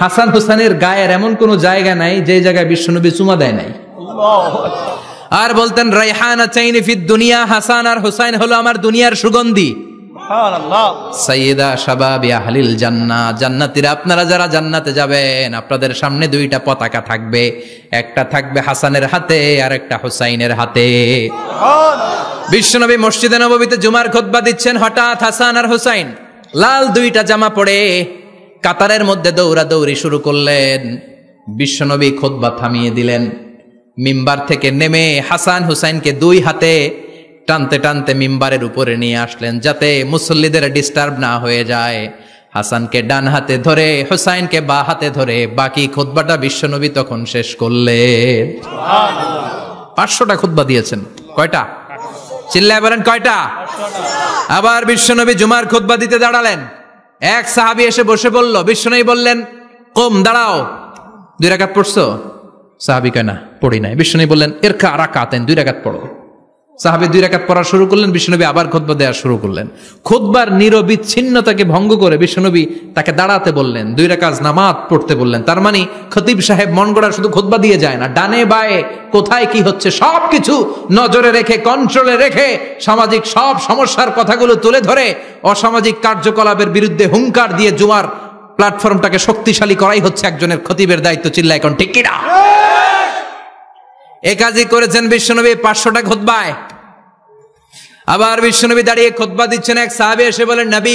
হাসান হুসাইনের গায়ের এমন কোন জায়গা নাই যে জায়গায় বিশ্বনবী চুমা দেয় নাই। আর বলতেন, রাইহানা চাইনি ফিদ দুনিয়া, হাসান আর হুসাইন হলো আমার দুনিয়ার সুগন্ধি। সাইয়্যিদা শাবাবি আহলিল জান্নাহ, জান্নাতীরা আপনারা যারা জান্নাতে যাবেন, আপনাদের সামনে 2টা পতাকা থাকবে, একটা থাকবে হাসানের হাতে আর একটা হুসাইনের হাতে। বিশ্বনবী মসজিদে নববীতে জুমার খুতবা দিচ্ছেন, হঠাৎ হাসান আর হুসাইন লাল 2টা জামা পরে কাতারের মধ্যে দৌড়াদৌড়ি শুরু করলেন। বিশ্বনবী খুতবা থামিয়ে দিলেন, মিম্বার থেকে নেমে হাসান হুসাইনকে 2 হাতে টানতে টানতে মিম্বারের উপরে নিয়ে আসলেন, যাতে মুসল্লিদের ডিস্টার্ব না হয়ে যায়। হাসানকে ডান হাতে ধরে, হুসাইনকে বা হাতে ধরে বাকি খুতবাটা বিশ্বনবী তখন শেষ করলেন। 500টা খুতবা দিয়েছেন। কয়টা? চিল্লায় বলেন কয়টা? আবার বিশ্বনবী জুমার খুতবা দিতে দাঁড়ালেন, এক সাহাবী এসে বসে বলল, বিশ্বনবী বললেন, কম, দাঁড়াও, 2 রাকাত পড়ছো? সাহাবী কয়, না, পড়ি নাই। বিশ্বনবী বললেন, ইরকা রাকাতান, 2 রাকাত পড়ো। সাহাবী 2 রাকাত পড়া শুরু করলেন, বিশ্বনবী আবার খুতবা দেওয়া শুরু করলেন। খুতবার নিরবিচ্ছিন্নতাকে ভঙ্গ করে বিশ্বনবী তাকে দাঁড়াতে বললেন, 2 রাকাত নামাজ পড়তে বললেন। তার মানে খতিব সাহেব মন গড়া শুধু খুতবা দিয়ে যায় না, ডানে বায়ে কোথায় কি হচ্ছে সবকিছু নজরে রেখে, কন্ট্রোলে রেখে, সামাজিক সব সমস্যার কথাগুলো তুলে ধরে অসামাজিক কার্যকলাপের বিরুদ্ধে হুঙ্কার দিয়ে জুমার প্ল্যাটফর্মটাকে শক্তিশালী করাই হচ্ছে একজনের খতিবের দায়িত্ব। চিল্লায় এখন ঠিক কিনা? এ কাজই করেছেন বিশ্বনবী 500টা খুতবায়। আবার বিশ্বনবী দাঁড়িয়ে খুতবা দিচ্ছেন, এক সাহাবী এসে বলেন, নবী,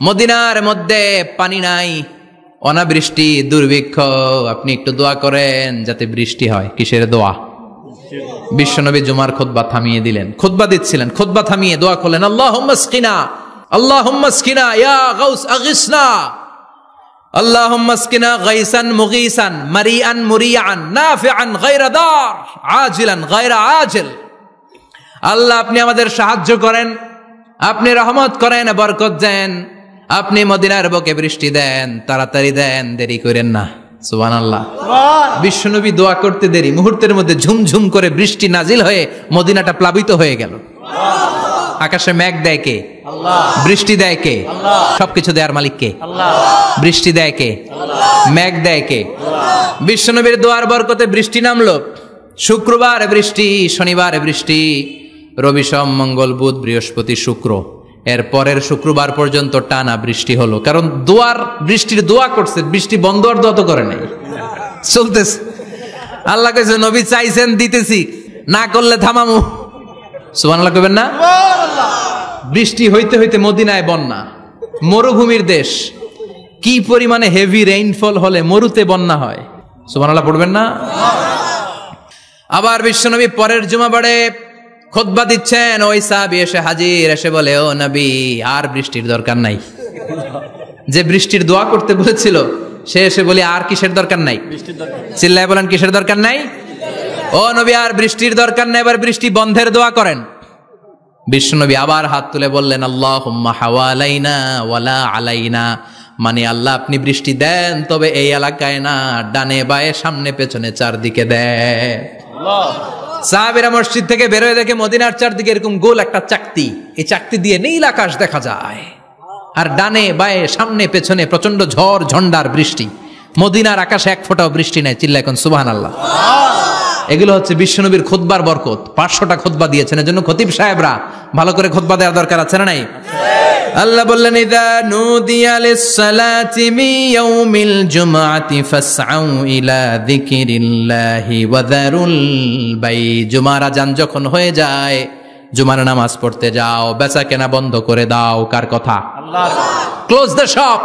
মদিনার মধ্যে পানি নাই, অনাবৃষ্টি, দুর্ভিক্ষ, আপনি একটু দোয়া করেন যাতে বৃষ্টি হয়। কিসের দোয়া? বিশ্বনবী জুমার খুতবা থামিয়ে দিলেন, খুতবা দিচ্ছিলেন, খুতবা থামিয়ে দোয়া করলেন, আল্লাহুম্মা আসকিনা, আল্লাহুম্মা আসকিনা ইয়া গাউস আগিসনা, আল্লাহুম্মা আসকিনা গাইসান মুগীসান মারিআন মুরিআন নাফিআন গায়রা দার আজিলান গায়রা আজিল। আল্লাহ, আপনি আমাদের সাহায্য করেন, আপনি রহমত করেন, বরকত দেন, আপনি মদিনার বুকে বৃষ্টি দেন, তাড়াতাড়ি দেন, দেরি করেন না। সুবহানাল্লাহ। বিশ্বনবী দোয়া করতে দেরি, মুহূর্তের মধ্যে ঝুমঝুম করে বৃষ্টি নাজিল হয়ে মদিনাটা প্লাবিত হয়ে গেল। আকাশে মেঘ দেয় কে? আল্লাহ। বৃষ্টি দেয় কে? আল্লাহ। সবকিছু দেয়ার মালিক কে? আল্লাহ। বৃষ্টি দেয় কে? আল্লাহ। মেঘ দেয় কে? আল্লাহ। বিশ্বনবীর দোয়ার বরকতে বৃষ্টি নামলো। শুক্রবার বৃষ্টি, শনিবার বৃষ্টি, রবি সোম মঙ্গল বুধ বৃহস্পতি শুক্র এর পরের শুক্রবার পর্যন্ত টানা বৃষ্টি হলো, কারণ বৃষ্টির দোয়া করছে, বৃষ্টি বন্ধ আর দোয়া তো করে নাই, চলতেছে। আল্লাহ কইছে নবী চাইছেন দিতেছি, না করলে থামামু। সুবহানাল্লাহ কইবেন না? বৃষ্টি হইতে হইতে মদিনায় বন্যা, মরুভূমির দেশ, কি পরিমাণে হেভি রেইনফল হলে মরুতে বন্যা হয়। সুবহানাল্লাহ পড়বেন না? আবার বিশ্বনবী পরের জুমাবারে খুতবা দিচ্ছেন, ওই সাহাবী এসে হাজির, এসে বলে, ও নবী আর বৃষ্টির দরকার নাই। যে বৃষ্টির দোয়া করতে বলেছিল সে এসে বলি আর কিসের দরকার নাই? চিল্লায় বলেন কিসের দরকার নাই? ও নবী আর বৃষ্টির দরকার নাই, এবার বৃষ্টি বন্ধের দোয়া করেন। বিশ্বনবী আবার হাত তুলে বললেন, আল্লাহুম্মা হাওয়ালাইনা ওয়ালা আলাইনা, মানে আল্লাহ আপনি বৃষ্টি দেন, তবে এই এলাকায় না, ডানে বায়ে সামনে পেছনে চারদিকে দেন। সাহাবীরা মসজিদ থেকে বের হয়ে দেখে মদিনার চারদিকে এরকম গোল একটা চাকতি, এই চাকতি দিয়ে নীল আকাশ দেখা যায়, আর ডানে বায়ে সামনে পেছনে প্রচন্ড ঝড় ঝন্ডার বৃষ্টি। মদিনার আকাশে এক ফোঁটাও বৃষ্টি নাই। চিল্লা এখন সুবহানাল্লাহ। এগুলো হচ্ছে বিশ্বনবীর খুতবার বরকত। 500টা খুতবা দিয়েছেন, এজন্য খতিব সাহেবরা ভালো করে খুতবা দেওয়ার দরকার আছে না নাই? আল্লাহ বললেন, ইযা নুদিয়া লিস-সালাতি মিন ইয়াউমিল জুমআতি ফাসআউ ইলা যিকিরিল্লাহি ওয়া যারুল বাই। জুমার আযান যখন হয়ে যায়, জুমার নামাজ পড়তে যাও, বেচা কেনা বন্ধ করে দাও। কার কথা? আল্লাহর। Close the shop,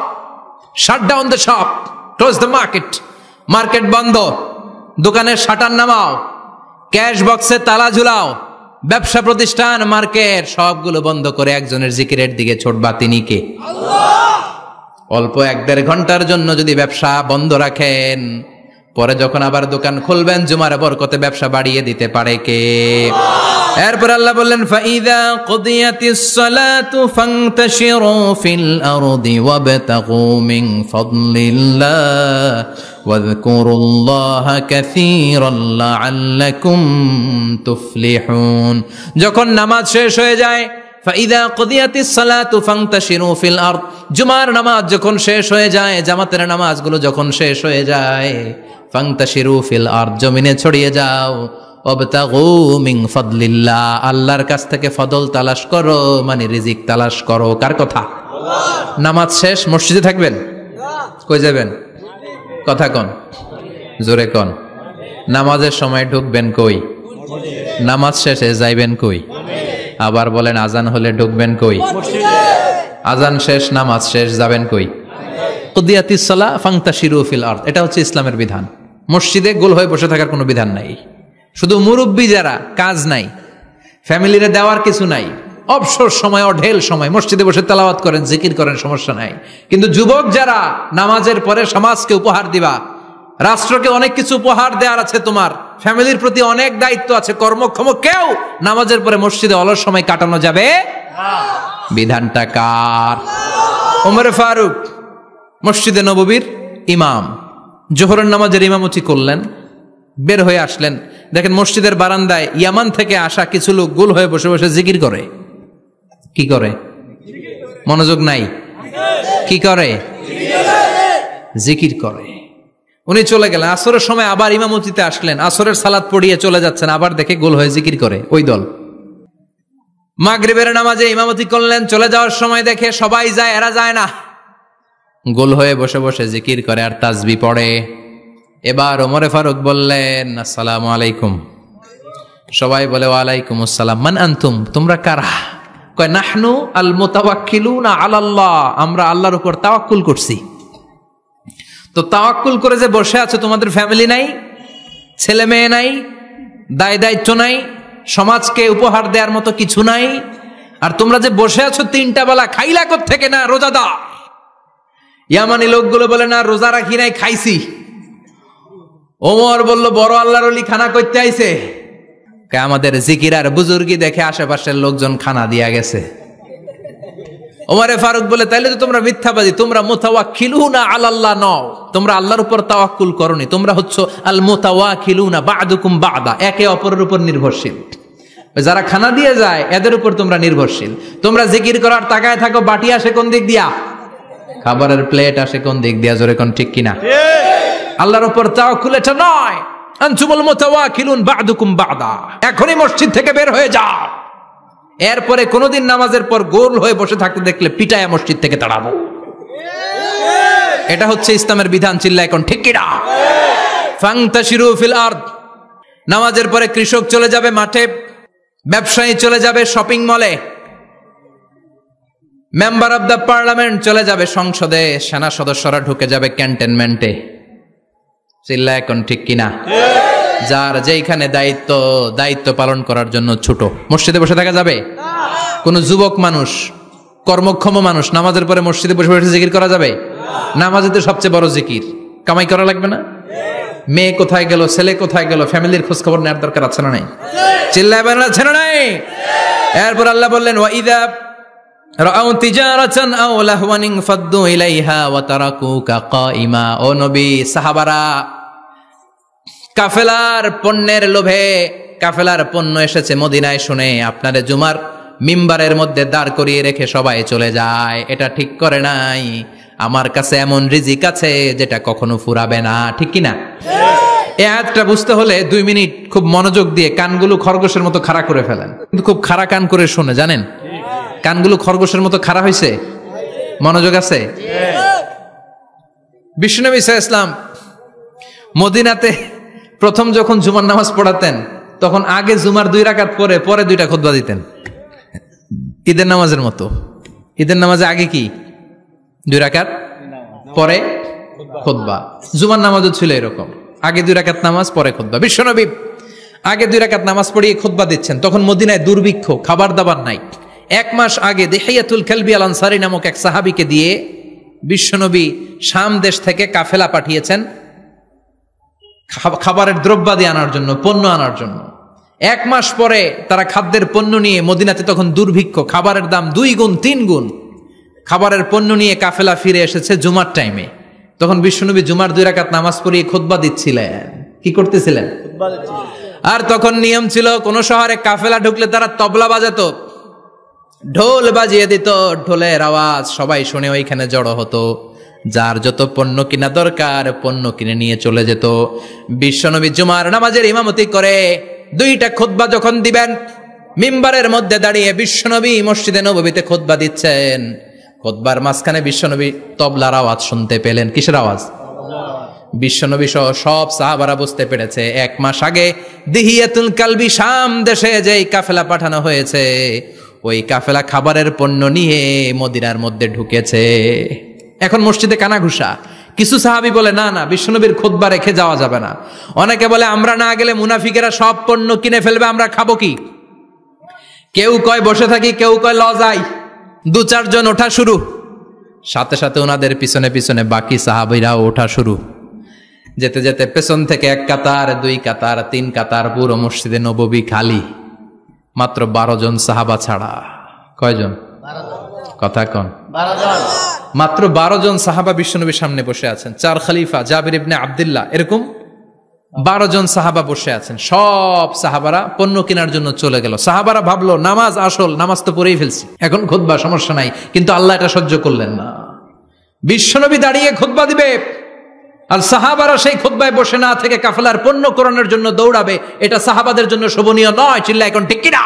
shut down the shop, close the market. Market বন্ধ, দোকানের শাটার নামাও, ক্যাশ বক্সে তালা ঝুলাও, ব্যবসা প্রতিষ্ঠান, মার্কেট সবগুলো বন্ধ করে একজনের জিকিরের দিকে ছোটবা। তিনি কে? আল্লাহ। অল্প 1-1.5 ঘন্টার জন্য যদি ব্যবসা বন্ধ রাখেন, পরে যখন আবার দোকান খুলবেন জুমার বরকতে ব্যবসা বাড়িয়ে দিতে পারে কে? এরপর আল্লাহ বললেন, ফাইদা কুদিয়াতিস সালাতু ফান্তাশিরু ফিল আরদি ওয়াবতাগু মিন ফাদলিল্লাহ ওয়াযকুরুল্লাহা কাসীরান লাআল্লাকুম তুফলিহুন। যখন নামাজ শেষ হয়ে যায়, ফাইদা কুদিয়াতিস সালাতু ফান্তাশিরু ফিল আরদ, জুমার নামাজ যখন শেষ হয়ে যায়, জামাতের নামাজগুলো যখন শেষ হয়ে যায়, ফান্তাশিরু ফিল আরদ, জমিনে ছড়িয়ে যাও, ওয়াবতাগু মিন ফাদলিল্লাহ, আল্লাহর কাছ থেকে ফদল তালাশ করো, মানে রিজিক তালাশ করো। কার কথা? আল্লাহ। নামাজ শেষ মসজিদে থাকবেন? কই যাবেন? কথা কন, জোরে কন। নামাজের সময় ঢুকবেন কই? নামাজ শেষে যাইবেন কই? আবার বলেন, আজান হলে ঢুকবেন কই? আজান শেষ, নামাজ শেষ, যাবেন কই? কুদিয়াতিস সালাহ ফান্তাশিরু ফিল আরদ, এটা হচ্ছে ইসলামের বিধান। মসজিদে গোল হয়ে বসে থাকার কোনো বিধান নাই। শুধু মুরব্বী যারা, কাজ নাই, ফ্যামিলিরে দেওয়ার কিছু নাই, অবসর সময়, অঢেল সময় মসজিদে বসে তেলাওয়াত করেন, জিকির করেন, সমস্যা নাই। কিন্তু যুবক যারা, নামাজের পরে সমাজকে উপহার দিবা, রাষ্ট্রকে অনেক কিছু উপহার দেওয়ার আছে, তোমার ফ্যামিলির প্রতি অনেক দায়িত্ব আছে, কর্মক্ষম কেউ নামাজের পরে মসজিদে অলস সময় কাটানো যাবে না। বিধানটা কার? ওমর ফারুক মসজিদে নববীর ইমাম, জোহরের নামাজের ইমামতি করলেন, বের হয়ে আসলেন, দেখেন মসজিদের বারান্দায় ইয়ামান থেকে আসা কিছু লোক গোল হয়ে বসে বসে জিকির করে। কি করে? মনোযোগ নাই। কি করে? জিকির করে। উনি চলে গেলেন, আসরের সময় আবার ইমামতিতে আসলেন, আসরের সালাত পড়িয়ে চলে যাচ্ছেন, আবার দেখে গোল হয়ে জিকির করে ওই দল। মাগরিবের নামাজে ইমামতি করলেন, চলে যাওয়ার সময় দেখে সবাই যায়, এরা যায় না, গোল হয়ে বসে বসে জিকির করে আর তাসবিহ পড়ে। এবার ওমরে ফারুক বললেন, আসসালামু আলাইকুম। সবাই বলে, ওয়ালাইকুম আসসালাম। মান আনতুম, তোমরা কারা? কয়, নাহনু আল মুতাওয়াক্কিলুনা আলাল্লাহ, আমরা আল্লাহর উপর তাওয়াক্কুল করছি। তো তাওয়াক্কুল করে যে বসে আছো, তোমাদের ফ্যামিলি নাই, ছেলে মেয়ে নাই, দায় দায়িত্ব নাই, সমাজকে উপহার দেওয়ার মতো কিছু নাই, আর তোমরা যে বসে আছো 3টা বেলা, খাইলা কোত্থেকে? না রোজাদার। ইয়ামানি লোকগুলো বলে, না রোজা রাখি নাই, খাইছি। ওমর বলল, বড় আল্লাহর ওলি খানা করতে আইছে। আমাদের জিকির আর বুজুর্গি দেখে আশেপাশের লোকজন খানা দিয়া গেছে। ওমরে ফারুক বলে, তাইলে তো তোমরা মিথ্যাবাদী, তোমরা মুতাওয়াক্কিলুনা আলাল্লাহ নও, তোমরা আল্লাহর উপর তাওয়াক্কুল করনি, তোমরা হচ্ছে আল মুতাওয়াক্কিলুনা বা'দুকুম বা'দা, একে অপরের উপর নির্ভরশীল। যারা খানা দিয়ে যায় এদের উপর তোমরা নির্ভরশীল। তোমরা জিকির করার তাকায় থাকো, বাটি আসে কোন দিক দিয়া? খাবারের প্লেট আসে কোন দিক দিয়া? জোরে কোন, ঠিক কিনা? আল্লাহর উপর তাওয়াক্কুল এটা নয়। আনতুমুল মুতাওয়াক্কিলুন বা'দুকুম বা'দা, এখনই মসজিদ থেকে বের হয়ে যাও। এরপরে কোনোদিন নামাজের পর গোল হয়ে বসে থাকতে দেখলে পিটায়া মসজিদ থেকে তাড়াবো। এটা হচ্ছে ইসলামের বিধান। চিল্লা এখন ঠিক কিনা? ফান্তাশিরু ফিল আরদ। নামাজের পরে কৃষক চলে যাবে মাঠে, ব্যবসায়ী চলে যাবে শপিং মলে, মেম্বার অব দ্য পার্লামেন্ট চলে যাবে সংসদে, সেনা সদস্যরা ঢুকে যাবে ক্যান্টনমেন্টে। চিল্লা এখন ঠিক কিনা? যার যেইখানে দায়িত্ব পালন করার জন্য ছোট, মসজিদে বসে থাকা যাবে? কোন যুবক মানুষ, কর্মক্ষম মানুষ নামাজের পরে মসজিদে বসে বসে জিকির করা যাবে? নামাজে তো সবচেয়ে বড় জিকির। কামাই করা লাগবে না? মেয়ে কোথায় গেল, ছেলে কোথায় গেল, ফ্যামিলির খোঁজ খবর নেওয়ার দরকার আছে না নাই? চিল্লায় বলেন আছে না নাই? এরপর আল্লাহ বললেন ওয়াইদা রাআউ তিজারাতান আও লাহওয়ান ফাদ্দু ইলাইহা ওয়া তারাকুকা কাইমা। ও নবী, সাহাবারা কাফেলার পণ্যের লোভে, কাফেলার পণ্য এসেছে মদিনায় শুনে আপনারে জুমার মিম্বারের মধ্যে দাঁড় করিয়ে রেখে সবাই চলে যায়। এটা ঠিক করে নাই। আমার কাছে এমন রিজিক আছে যেটা কখনো ফুরাবে না। ঠিক কিনা? এই আয়াতটা বুঝতে হলে 2 মিনিট খুব মনোযোগ দিয়ে কানগুলো খরগোশের মতো খাড়া করে ফেলেন। কিন্তু খুব খাড়া কান করে শুনে, জানেন কানগুলো খরগোশের মতো খাড়া হয়েছে? মনোযোগ আছে? বিশ্বনবী সাল্লাল্লাহু আলাইহি ওয়াসাল্লাম মদিনাতে প্রথম যখন জুমার নামাজ পড়াতেন তখন আগে জুমার 2 রাকাত পরে 2টা খুতবা দিতেন, ঈদের নামাজের মতো। ঈদের নামাজে আগে কি 2 রাকাত, পরে খুতবা। জুমার নামাজও ছিল এরকম, আগে 2 রাকাত নামাজ, পরে খুতবা। বিশ্বনবী আগে 2 রাকাত নামাজ পড়িয়ে খুতবা দিচ্ছেন। তখন মদিনায় দুর্ভিক্ষ, খাবার দাবার নাই। 1 মাস আগে দিহিয়াতুল কালবি আল আনসারী নামক এক সাহাবীকে দিয়ে বিশ্বনবী শাম দেশ থেকে কাফেলা পাঠিয়েছেন খাবারের দ্রব্যাদি আনার জন্য, পণ্য আনার জন্য। 1 মাস পরে তারা খাদ্যের পণ্য নিয়ে, মদিনাতে তখন দুর্ভিক্ষ, খাবারের দাম 2 গুণ 3 গুণ, খাবারের পণ্য নিয়ে কাফেলা ফিরে এসেছে জুমার টাইমে। তখন বিশ্বনবী জুমার 2 রাকাত নামাজ পড়িয়ে খুতবা দিচ্ছিলেন। কি করতেছিলেন? আর তখন নিয়ম ছিল, কোন শহরে কাফেলা ঢুকলে তারা তবলা বাজাতো, ঢোল বাজিয়ে দিত, ঢোলের আওয়াজ সবাই শুনে ওইখানে জড়ো হতো। যার যত পণ্য কিনা দরকার পণ্য কিনে নিয়ে চলে যেত। বিশ্বনবী জুমার নামাজের ইমামতি করে 2টা খুতবা যখন দিবেন, মিম্বারের মধ্যে দাঁড়িয়ে বিশ্বনবী মসজিদে নববীতে খুতবা দিচ্ছেন। খুতবার মাঝখানে বিশ্বনবী তবলার আওয়াজ শুনতে পেলেন। কিসের আওয়াজ? বিশ্বনবী সহ সব সাহাবারা বুঝতে পেরেছে 1 মাস আগে দিহিয়াতুল কালবি শাম দেশে যেই কাফেলা পাঠানো হয়েছে, ওই কাফেলা খাবারের পণ্য নিয়ে মদিনার মধ্যে ঢুকেছে। এখন মসজিদে কানাঘুষা। কিছু সাহাবী বলে না না, বিশ্বনবীর খুতবা রেখে যাওয়া যাবে না। অনেকে বলে আমরা না গেলে মুনাফিকেরা সব পণ্য কিনে ফেলবে, আমরা খাবো কি? কেউ কয় বসে থাকি, কেউ কয় ল যাই। 2-4 জন ওঠা শুরু, সাথে সাথে ওনাদের পিছনে পিছনে বাকি সাহাবীরাও ওঠা শুরু। যেতে যেতে পেছন থেকে 1 কাতার, 2 কাতার, 3 কাতার, পুরো মসজিদে নববী খালি, মাত্র 12 জন সাহাবা ছাড়া। কয়জন? 12 জন। কথা কন। 12 জন। মাত্র 12 জন সাহাবা বিশ্বনবীর সামনে বসে আছেন। 4 খলিফা, জাবির ইবনে আব্দুল্লাহ, এরকম 12 জন সাহাবা বসে আছেন। সব সাহাবারা পণ্য কেনার জন্য চলে গেল। সাহাবারা ভাবলো নামাজ আসল, নামাজ তো পড়েই ফেলছি, এখন খুতবা সমস্যা নাই। কিন্তু আল্লাহ এটা সহ্য করলেন না। বিশ্বনবী দাঁড়িয়ে খুতবা দিবে আর সাহাবারা সেই খুতবায় বসে না থেকে কাফেলার পণ্য কোরআনের জন্য দৌড়াবে, এটা সাহাবাদের জন্য শোভনীয় নয়। চিল্লা এখন ঠিক কিনা?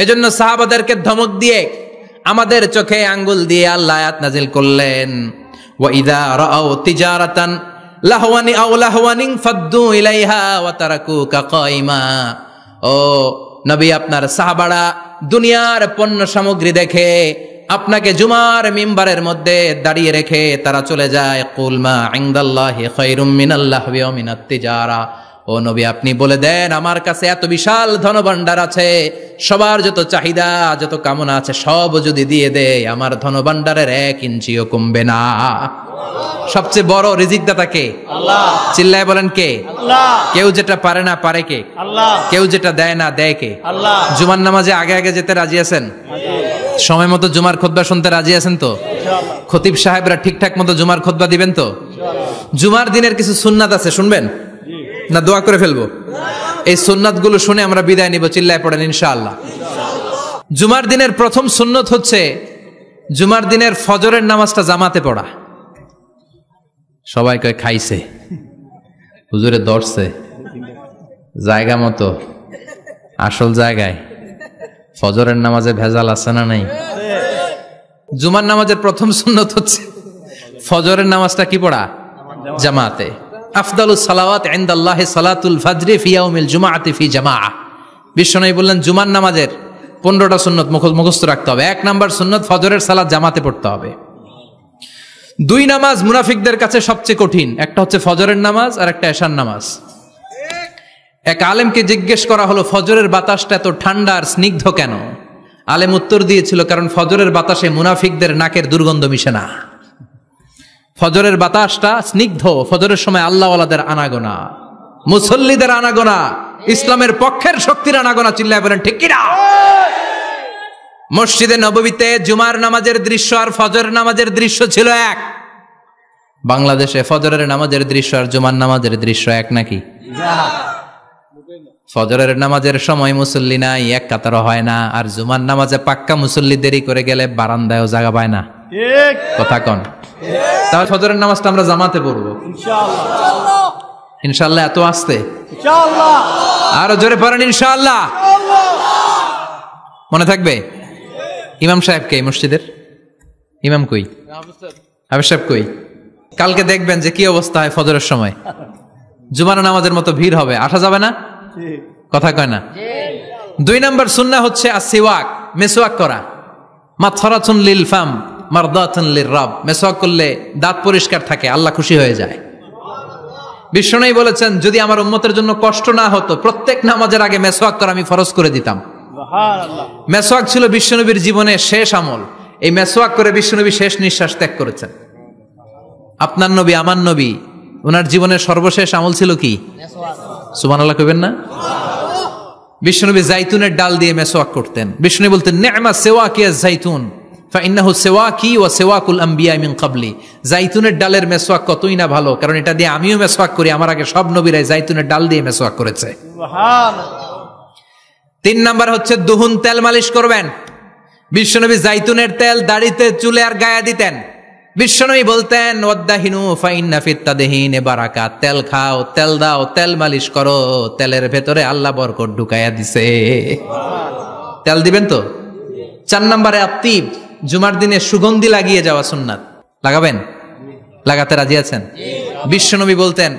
এজন্য সাহাবাদেরকে ধমক দিয়ে, আমাদের চোখে আঙ্গুল দিয়ে আল্লাহ আয়াত নাজিল করলেন, ওয়া ইযা রাআউ তিজারাতান লাহওয়ানি আও লাহওয়ানিন ফাদ্দু ইলাইহা ওয়া তারাকুকা কাইমা। ও নবী, আপনার সাহাবারা দুনিয়ার পণ্য সামগ্রী দেখে আপনাকে জুমার মিম্বারের মধ্যে দাঁড়িয়ে রেখে তারা চলে যায়। কুল মা ইনদাল্লাহি খায়রুম মিনাল লাহবি ওয়া মিনাত তিজারা। ও নবী, আপনি বলে দেন আমার কাছে এত বিশাল ধনভাণ্ডার আছে, সবার যত চাহিদা যত কামনা আছে সব যদি দিয়ে দেয় আমার ধনভাণ্ডারের 1 ইঞ্চিও কমবে না। সবচেয়ে বড় রিজিকদাতা কে? আল্লাহ। চিল্লায় বলেন কে? আল্লাহ। কেউ যেটা পারে না পারে কে? আল্লাহ। কেউ যেটা দেয় না দেয় কে? আল্লাহ। জুমার নামাজে আগে আগে যেতে রাজি আছেন? সময় মতো জুমার খুতবা শুনতে রাজি আছেন তো? খতিব সাহেবরা ঠিকঠাক মতো জুমার খুতবা দিবেন তো? জুমার দিনের কিছু সুন্নাত আছে, শুনবেন না দোয়া করে ফেলবো? এই সুন্নাত গুলো শুনে আমরা বিদায় নিব। চিল্লায় পড়েন ইনশাআল্লাহ। জুমার দিনের প্রথম সুন্নত হচ্ছে জুমার দিনের ফজরের নামাজটা জামাতে পড়া। সবাই কয় খাইছে, হুজুরে ধরছে জায়গা মতো, আসল জায়গায় ফজরের নামাজে ভেজাল আছে না নাই? জুমার নামাজের প্রথম সুন্নত হচ্ছে ফজরের নামাজটা কি পড়া? জামাতে। আফদালুস সালাওয়াত ইনদাল্লাহি সালাতুল ফাজরি ফি ইয়াউমিল জুমআতি ফি জামাআহ। বিশ্বনবী বললেন জুমার নামাজের 15টা সুন্নত মুখস্থ রাখতে হবে। 1 নাম্বার সুন্নত ফজরের সালাত জামাতে পড়তে হবে। 2 নামাজ মুনাফিকদের কাছে সবচেয়ে কঠিন, একটা হচ্ছে ফজরের নামাজ আর একটা এশার নামাজ। এক আলেমকে জিজ্ঞেস করা হলো ফজরের বাতাসটা এত ঠান্ডা আর স্নিগ্ধ কেন? আলেম উত্তর দিয়েছিল কারণ ফজরের বাতাসে মুনাফিকদের নাকের দুর্গন্ধ মিশে না। ফজরের বাতাসটা স্নিগ্ধ, ফজরের সময় আল্লাহওয়ালাদের আনাগোনা, মুসল্লিদের আনাগোনা, ইসলামের পক্ষের শক্তির আনাগোনা। চিল্লায় বলেন ঠিক কিনা? মসজিদে নববীতে জুমার নামাজের দৃশ্য আর ফজরের নামাজের দৃশ্য ছিল এক। বাংলাদেশে ফজরের নামাজের দৃশ্য আর জুমার নামাজের দৃশ্য এক নাকি? ফজরের নামাজের সময় মুসল্লি নাই, এক কাতারও হয় না, আর জুমার নামাজে পাক্কা মুসল্লি দেরি করে গেলে বারান্দায়ও জায়গা পায় না। কথা কন। তাহলে ফজরের নামাজটা আমরা জামাতে পড়বো ইনশাআল্লাহ। ইনশাআল্লাহ এত আসতে ইনশাআল্লাহ, আরো জোরে পড়েন ইনশাআল্লাহ। মনে থাকবে? ইমাম সাহেব কে মসজিদের? ইমাম কই? হাফেজ সাহেব কই? কালকে দেখবেন যে কি অবস্থা হয় ফজরের সময়। জুমার নামাজের মতো ভিড় হবে, আসা যাবে না। কথা কয় না। 2 নাম্বার সুন্নাহ হচ্ছে আসিওয়াক, মেসওয়াক করা। মাতফারাতুন লিল ফাম মারদাতুন লিররাব। মেসওয়াক করলে দাঁত পরিষ্কার থাকে, আল্লাহ খুশি হয়ে যায়। বিশ্বনবী বলেছেন যদি আমার উম্মতের জন্য কষ্ট না হতো প্রত্যেক নামাজের আগে মেসওয়াক করা আমি ফরজ করে দিতাম। সুবহানাল্লাহ। মেসওয়াক ছিল বিশ্বনবীর জীবনের শেষ আমল। এই মেসওয়াক করে বিশ্বনবী শেষ নিঃশ্বাস ত্যাগ করেছেন। আপনার নবী আমার নবী ওনার জীবনের সর্বশেষ আমল ছিল কি? সুবহানাল্লাহ কইবেন না? বিশ্বনবী জাইতুনের ডাল দিয়ে মেসওয়াক করতেন। বিশ্বনবী বলতেন নি'মা সিওয়াকিয়া জাইতুন ফাইন্নাহু সিওয়াকি ওয়া সিওয়াকুল আমবিয়া মিন ক্বাবলি। জাইতুনের ডালের মেসওয়াক কতই না ভালো, কারণ এটা দিয়ে আমিও মেসওয়াক করি, আমার আগে সব নবীরাই জাইতুনের ডাল দিয়ে মেসওয়াক করেছে। সুবহানাল্লাহ। 3 নাম্বার হচ্ছে দুহুন, তেল মালিশ করবেন। বিশ্বনবী জাইতুনের তেল দাড়িতে, চুলে আর গায়ে দিতেন। বিশ্বনবী বলতেন ওয়াদ্দাহিনু ফাইন্না ফিত তাদহিনে বারাকাত। তেল খাও, তেল দাও, তেল মালিশ করো, তেলের ভেতরে আল্লাহ বরকত ঢুকাইয়া দিছে। তেল দিবেন তো? 4 নম্বরে আত্তিব, জুমার দিনে সুগন্ধি লাগিয়ে যাওয়া সুন্নাত। লাগাবেন? লাগাতে রাজি আছেন? বিশ্বনবী বলতেন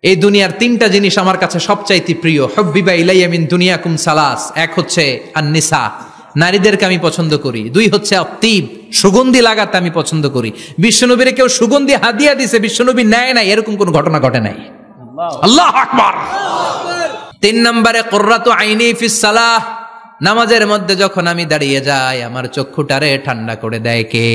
এই দুনিয়ার 3টা জিনিস আমার কাছে সবচাইতে প্রিয়। হুব্বিবা ইলাইয়া মিন দুনিয়াকুম সালাস। 1 হচ্ছে আন-নিসা, নারীদেরকে আমি পছন্দ করি। 2 হচ্ছে আত্তিব, সুগন্ধি লাগাতে আমি পছন্দ করি। বিশ্বনবীরে কেউ সুগন্ধি হাদিয়া দিছে, বিশ্বনবী নেয় নাই, এরকম কোন ঘটনা ঘটে নাই। আল্লাহু আকবার। 3 নম্বরে কুররাতু আইনি ফিস সালাহ। নামাজের মধ্যে যখন আমি দাঁড়িয়ে যাই আমার চক্ষুটারে ঠান্ডা করে দেয় কে?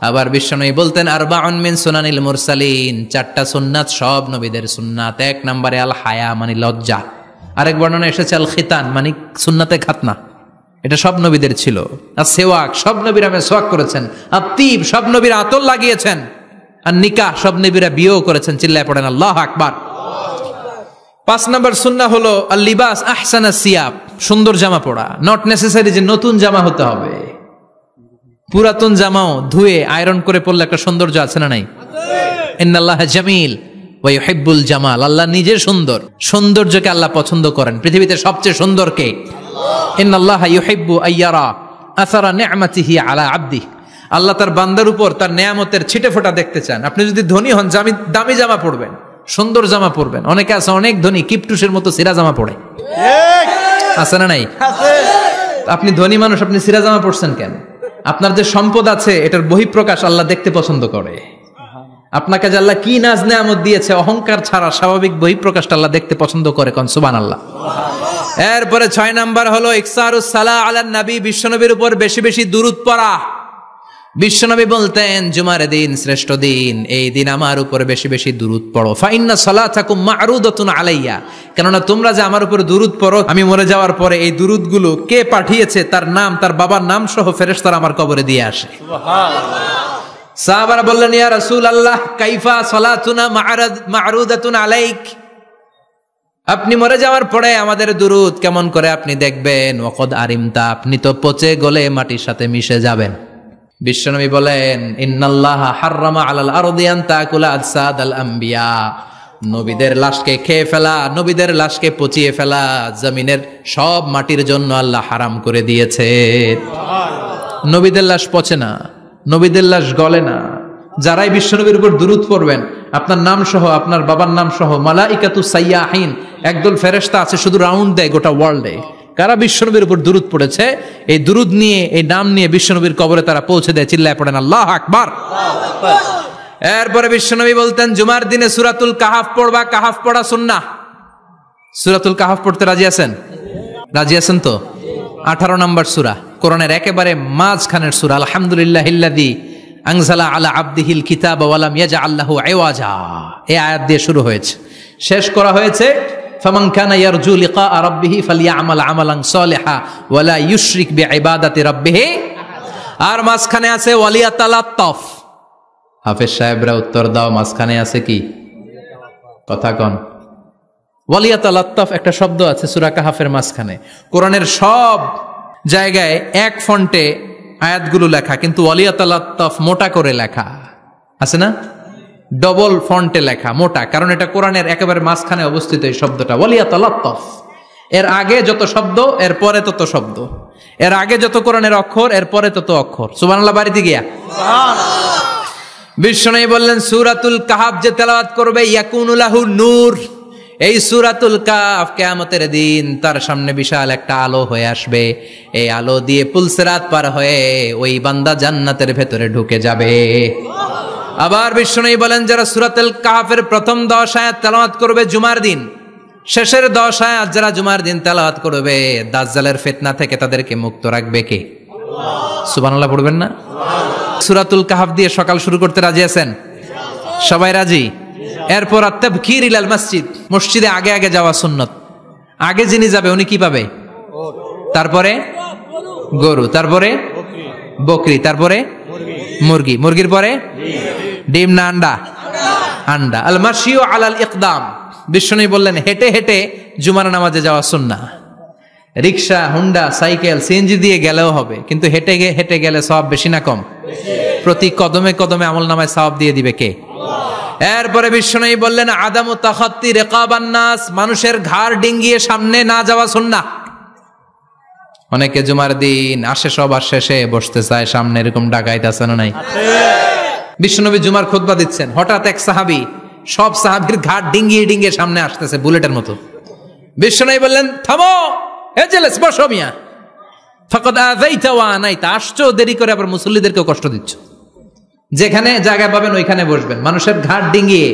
আবার বিশ্বনবী বলতেন আরবাউন মিন সুনানিল মুরসালিন। 4টা সুন্নাত সব নবীদের সুন্নাত। 1 নম্বরে আল হায়া মানে লজ্জা। আরেক বর্ণনা এসেছে আল খিতান মানে সুন্নাতে খাতনা, এটা সব নবীদের ছিল। আর সেওয়াক, সব নবীরা মেসওয়াক করেছেন। আত্তিব, সব নবীরা আতর লাগিয়েছেন। আর নিকাহ, সব নবীরা বিয়েও করেছেন। চিল্লায় পড়েন আল্লাহু আকবার। 5 নম্বর সুন্নাহ হলো আল লিবাস আহসানা সিয়াব, সুন্দর জামা পরা। নট নেসেসারি যে নতুন জামা হতে হবে, পুরাতন জামাও ধুয়ে আয়রন করে পরলে একটা সৌন্দর্য আছে না নাই? ইন্নাল্লাহা জামিল ওয়া ইউহিব্বুল জামাল। আল্লাহ নিজে সুন্দর, সৌন্দর্যকে আল্লাহ পছন্দ করেন। পৃথিবীতে সবচেয়ে সুন্দর কে? ইন্নাল্লাহা ইউহিব্বু আইয়ারা আসারা নি'মাতিহি আলা আবদি। আল্লাহ তার বান্দার উপর তার নেয়ামতের ছিটে ফোঁটা দেখতে চান। আপনি যদি ধনী হন দামি জামা পরবেন, সুন্দর জামা পরবেন। অনেকে আছে অনেক ধনী কিপটুসের মতো সিরা জামা পরে, আছে না নাই? আপনি ধনী মানুষ, আপনি সিরা জামা পরছেন কেন? আপনার যে সম্পদ আছে এটার বহিঃপ্রকাশ আল্লাহ দেখতে পছন্দ করে। আপনাকে যে আল্লাহ কি নাজ নেয়ামত দিয়েছে, অহংকার ছাড়া স্বাভাবিক বহিঃপ্রকাশটা আল্লাহ দেখতে পছন্দ করে। কোন সুবহানাল্লাহ। এরপরে 6 নাম্বার হলো ইকসারুস সালাহ আলান নবী, বিশ্বনবীর উপর বেশি বেশি দুরূদ পড়া। বিশ্বনবী বলতেন জুমার দিন শ্রেষ্ঠ দিন, এই দিন আমার উপর বেশি বেশি দুরূদ পড়ো। ফাইন্না সালাতাকুম মা'রুদাতুন আলাইয়া। কেননা তোমরা যে আমার উপর দুরূদ পড়ো, আমি মরে যাওয়ার পরে এই দুরূদগুলো কে পাঠিয়েছে তার নাম, তার বাবার নাম সহ ফেরেশতারা আমার কবরে দিয়ে আসে। সুবহানাল্লাহ। সাহাবারা বললেন ইয়া রাসূলুল্লাহ কাইফা সালাতুনা মা'রুদাতুন আলাইক। আপনি মরে যাওয়ার পরে আমাদের দুরূদ কেমন করে আপনি দেখবেন? ওয়াকাদ আরিমতা, আপনি তো পচে গলে মাটির সাথে মিশে যাবেন। বিশ্বনবী বলেন ইন্নাল্লাহা হাররামা আলাল আরদি আন তাকুলা আজসাদাল আমবিয়া নবীদের লাশকে খেয়ে ফেলা, নবীদের লাশকে পচিয়ে ফেলা জমিনের সব মাটির জন্য আল্লাহ হারাম করে দিয়েছে। নবীদের লাশ পচে না, নবীদের লাশ গলে না। যারাই বিশ্বনবীর উপর দুরূদ পড়বেন, আপনার নাম সহ, আপনার বাবার নাম সহ, মালাইকাতু সাইয়াহিন, একদল ফেরেশতা আছে শুধু রাউন্ড দেয় গোটা ওয়ার্ল্ডে। কারা বিশ্বনবীর উপর দুরূদ পড়েছে, এই দুরূদ নিয়ে, এই নাম নিয়ে বিশ্বনবীর কবরে তারা পৌঁছে দেয়। চিল্লায় পড়েন আল্লাহু আকবার। এরপরে বিশ্বনবী বলতেন, জুমার দিনে সূরাতুল কাহাফ পড়বা। কাহাফ পড়া সুন্নাহ। সূরাতুল কাহাফ পড়তে রাজি আছেন? রাজি আছেন তো? 18 নম্বর সূরা, কোরআনের একেবারে মাঝখানের সূরা। আলহামদুলিল্লাহিল্লাযী আনজালা আলা আবদিহিল কিতাবা ওয়া লাম ইয়াজআল লাহু ইওয়াজা, এই আয়াত দিয়ে শুরু হয়েছে, শেষ করা হয়েছে ফামান কানা ইয়ারজু লিকা রাব্বিহি ফালইয়ামাল আমালান সালিহা ওয়া লা ইউশরিক বিইবাদাতি রাব্বিহি। আর মাঝখানে আছে ওয়ালিয়াতালাত্তাফ। হাফেজ সাহেবরা উত্তর দাও, মাঝখানে আছে কি? কথা কন। ওয়ালিয়াতালাত্তাফ একটা শব্দ আছে সূরা কাহাফের মাঝখানে। কোরআনের সব জায়গায় এক ফন্টে আয়াতগুলো লেখা, কিন্তু ওয়ালিয়াতালাত্তাফ মোটা করে লেখা আছে না? ডবল ফন্টে লেখা, মোটা, কারণ এটা কোরআনের একেবারে মাঝখানে অবস্থিত এই শব্দটা ওয়ালিয়াতালাত্তাফ। এর আগে যত শব্দ, এর পরে তত শব্দ। এর আগে যত কোরআনের অক্ষর, এর পরে তত অক্ষর। সুবহানাল্লাহ বাড়িতে গিয়া বিশ্বনবী বললেন, সূরাতুল কাহাফ যে তেলাওয়াত করবে ইয়াকুনু লাহু নূর। এই সূরাতুল কাহাফ কিয়ামতের দিন তার সামনে বিশাল একটা আলো হয়ে আসবে। এই আলো দিয়ে পুলসিরাত পার হয়ে ওই বান্দা জান্নাতের ভেতরে ঢুকে যাবে। আবার বিশ্বনবী বলেন, যারা সূরাতুল কাহাফের প্রথম 10 আয়াত তেলাওয়াত করবে জুমার দিন, শেষের 10 আয়াত যারা জুমার দিন তেলাওয়াত করবে, দাজ্জালের ফিতনা থেকে তাদেরকে মুক্ত রাখবে কে? সুবহানাল্লাহ পড়বেন না? সূরাতুল কাহাফ দিয়ে সকাল শুরু করতে রাজি আছেন? সবাই রাজি? এরপর আত-তাবকির ইলাল মসজিদ, মসজিদে আগে আগে যাওয়া সুন্নত। আগে যিনি যাবে উনি কি পাবে? তারপরে গরু, তারপরে বকরি, তারপরে মুরগি, মুরগির পরে ডিম না আন্ডা? আন্ডা। আল মাশিউ আলাল ইকদাম। বিশ্বনবী বললেন, হেঁটে হেঁটে জুমার নামাজে যাওয়া সুন্নাহ। রিকশা, হুন্ডা, সাইকেল, সিএনজি দিয়ে গেলেও হবে, কিন্তু হেঁটে হেঁটে গেলে সওয়াব বেশি না কম? প্রতি কদমে কদমে আমলনামায় সওয়াব দিয়ে দিবে কে? এরপরে বিশ্বনবী বললেন, আদামু তাখাত্তি রিকাবান নাস, মানুষের ঘাড় ডিঙ্গিয়ে সামনে না যাওয়া সুন্নাহ। অনেকে জুমার দিন আসে, সবার শেষে বসতে চায় সামনে, এরকম ডাকাইত আছে না নাই? বিশ্বনবী জুমার খুতবা দিচ্ছেন, হঠাৎ এক সাহাবী সব সাহাবীর ঘাড় ডিঙ্গিয়ে ডিঙ্গিয়ে সামনে আসতেছে বুলেটের মতো। বিশ্বনবী বললেন, থামো, এজেলেস, বসো মিয়া, ফাকাদ আযাইতা ওয়া আনাইতা, আসছো দেরি করে, আবার মুসল্লিদেরকেও কষ্ট দিচ্ছ। যেখানে জায়গা পাবেন ওইখানে বসবেন। মানুষের ঘাড় ডিঙ্গিয়ে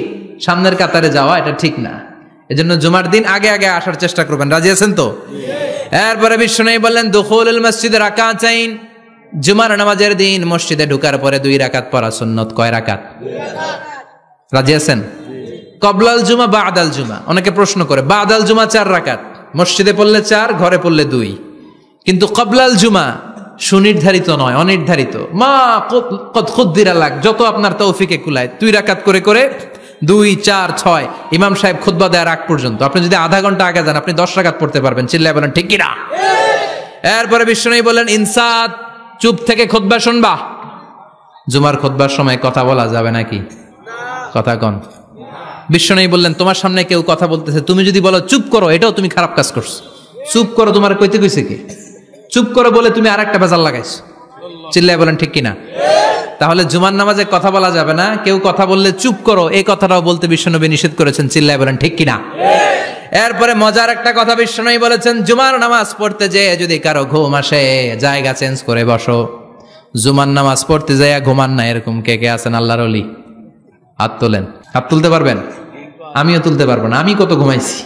সামনের কাতারে যাওয়া এটা ঠিক না। এজন্য জুমার দিন আগে আগে আসার চেষ্টা করবেন। রাজি আছেন তো? এরপরে বিশ্বনবী বললেন, দুখুলুল মসজিদে রাকাতাইন, জুমার নামাজের দিন মসজিদে ঢোকার পরে 2 রাকাত পড়া সুন্নত। কয় রাকাত? রাজি আছেন? কবলাল জুমা, বাদাল জুমা। অনেকে প্রশ্ন করে, বাদাল জুমা 4 রাকাত, মসজিদে পড়লে 4, ঘরে পড়লে 2। কিন্তু কবলাল জুমা সুনির্ধারিত নয়, অনির্ধারিত। মা কদ খুদ্দিরা লাক, যত আপনার তৌফিকে কুলায় 2 রাকাত করে করে 2, 4, 6 ইমাম সাহেব খুতবা দেওয়ার আগ পর্যন্ত। আপনি যদি আধা ঘন্টা আগে যান, আপনি 10 রাকাত পড়তে পারবেন। চিল্লায় বলেন ঠিক কিনা? এরপরে বিশ্বনবী বলেন, ইনসাত, চুপ থেকে খুতবা শুনবা। জুমার খুতবার সময় কথা বলা যাবে নাকি? কথা কন। বিশ্বনবী বললেন, তোমার সামনে কেউ কথা বলতেছে, তুমি যদি বলো চুপ করো, এটাও তুমি খারাপ কাজ করছো। চুপ করো তোমার কইতে কইছে কি? চুপ করো বলে তুমি আরেকটা ভেজাল লাগাইছো। চিল্লায় বলেন ঠিক কিনা? তাহলে জুমার নামাজে কথা বলা যাবে না। কেউ কথা বললে চুপ করো, এই কথাটাও বলতে বিশ্বনবী নিষেধ করেছেন। চিল্লায় বলেন ঠিক কিনা? এরপরে মজার একটা কথা বিশ্বনবী বলেছেন, জুমার নামাজ পড়তে যেয়ে যদি কারো ঘুম আসে, জায়গা চেঞ্জ করে বসো। জুমার নামাজ পড়তে যায় ঘুমান না, এরকম কে কে আছেন আল্লাহর ওলি? হাত তোলেন। হাত তুলতে পারবেন? আমিও তুলতে পারবো না, আমি কত ঘুমাইছি।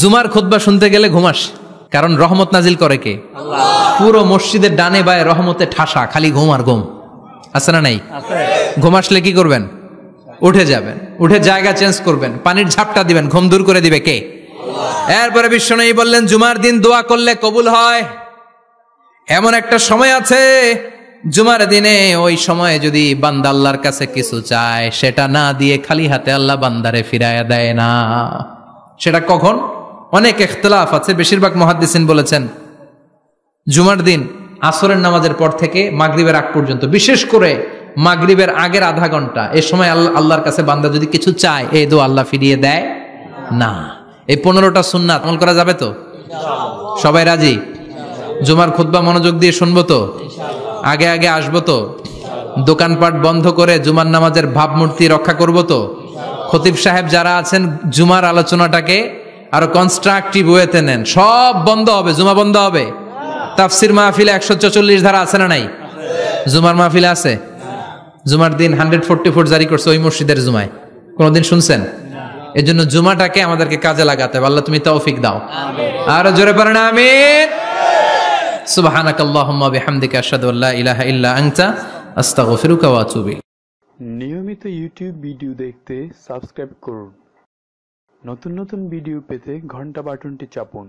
জুমার খুতবা শুনতে গেলে ঘুমাস, কারণ রহমত নাজিল করে কে? আল্লাহ। পুরো মসজিদের ডানে বায়ে রহমতে ঠাসা, খালি ঘুম আর ঘুম। আছে না নাই? ঘুম আসলে কি করবেন? উঠে যাবেন, উঠে জায়গা চেঞ্জ করবেন, পানির ঝাপটা দিবেন, ঘুম দূর করে দিবে কে? এরপরে বিশ্বনবী বললেন, জুমার দিন দোয়া করলে কবুল হয়। এমন একটা সময় আছে জুমার দিনে, ওই সময়ে যদি বান্দা আল্লাহর কাছে কিছু চায়, সেটা না দিয়ে খালি হাতে আল্লাহ বান্দারে ফিরাইয়া দেয় না। সেটা কখন? অনেক ইখতিলাফ আছে। বেশিরভাগ মুহাদ্দিসিন বলেছেন জুমার দিন আসরের নামাজের পর থেকে মাগরিবের আগ পর্যন্ত, বিশেষ করে মাগরিবের আগের আধা ঘন্টা, এই সময় আল্লাহর কাছে বান্দা যদি কিছু চায়, এই দোয়া আল্লাহ ফিরিয়ে দেয় না। এই 15টা সুন্নাত আমল করা যাবে তো? সবাই রাজি? জুমার খুতবা মনোযোগ দিয়ে শুনবো তো? আগে আগে আসবো তো? দোকানপাট বন্ধ করে জুমার নামাজের ভাবমূর্তি রক্ষা করব তো? খতিব সাহেব যারা আছেন, জুমার আলোচনাটাকে আরো কনস্ট্রাকটিভ ওয়েতে নেন। সব বন্ধ হবে, জুমা বন্ধ হবে। তাফসির মাহফিলে 144 ধারা আছে না নাই? জুমার মাহফিলে আছে? জুমার দিন 144 জারি করছে ওই মসজিদের জুমায়, কোনদিন শুনছেন? এই জন্য জুমাটাকে আমাদেরকে কাজে লাগাতে হবে। আল্লাহ তুমি তৌফিক দাও। আর জোরে পড়েন আমিন। সুবহানাকাল্লাহুম্মা বিহামদিকা আশহাদু আল্লা ইলাহা ইল্লা আনতা আস্তাগফিরুকা ওয়া আতুবু ইলাইক। নিয়মিত ইউটিউব ভিডিও দেখতে সাবস্ক্রাইব করুন। নতুন নতুন ভিডিও পেতে ঘন্টা বাটনটি চাপুন।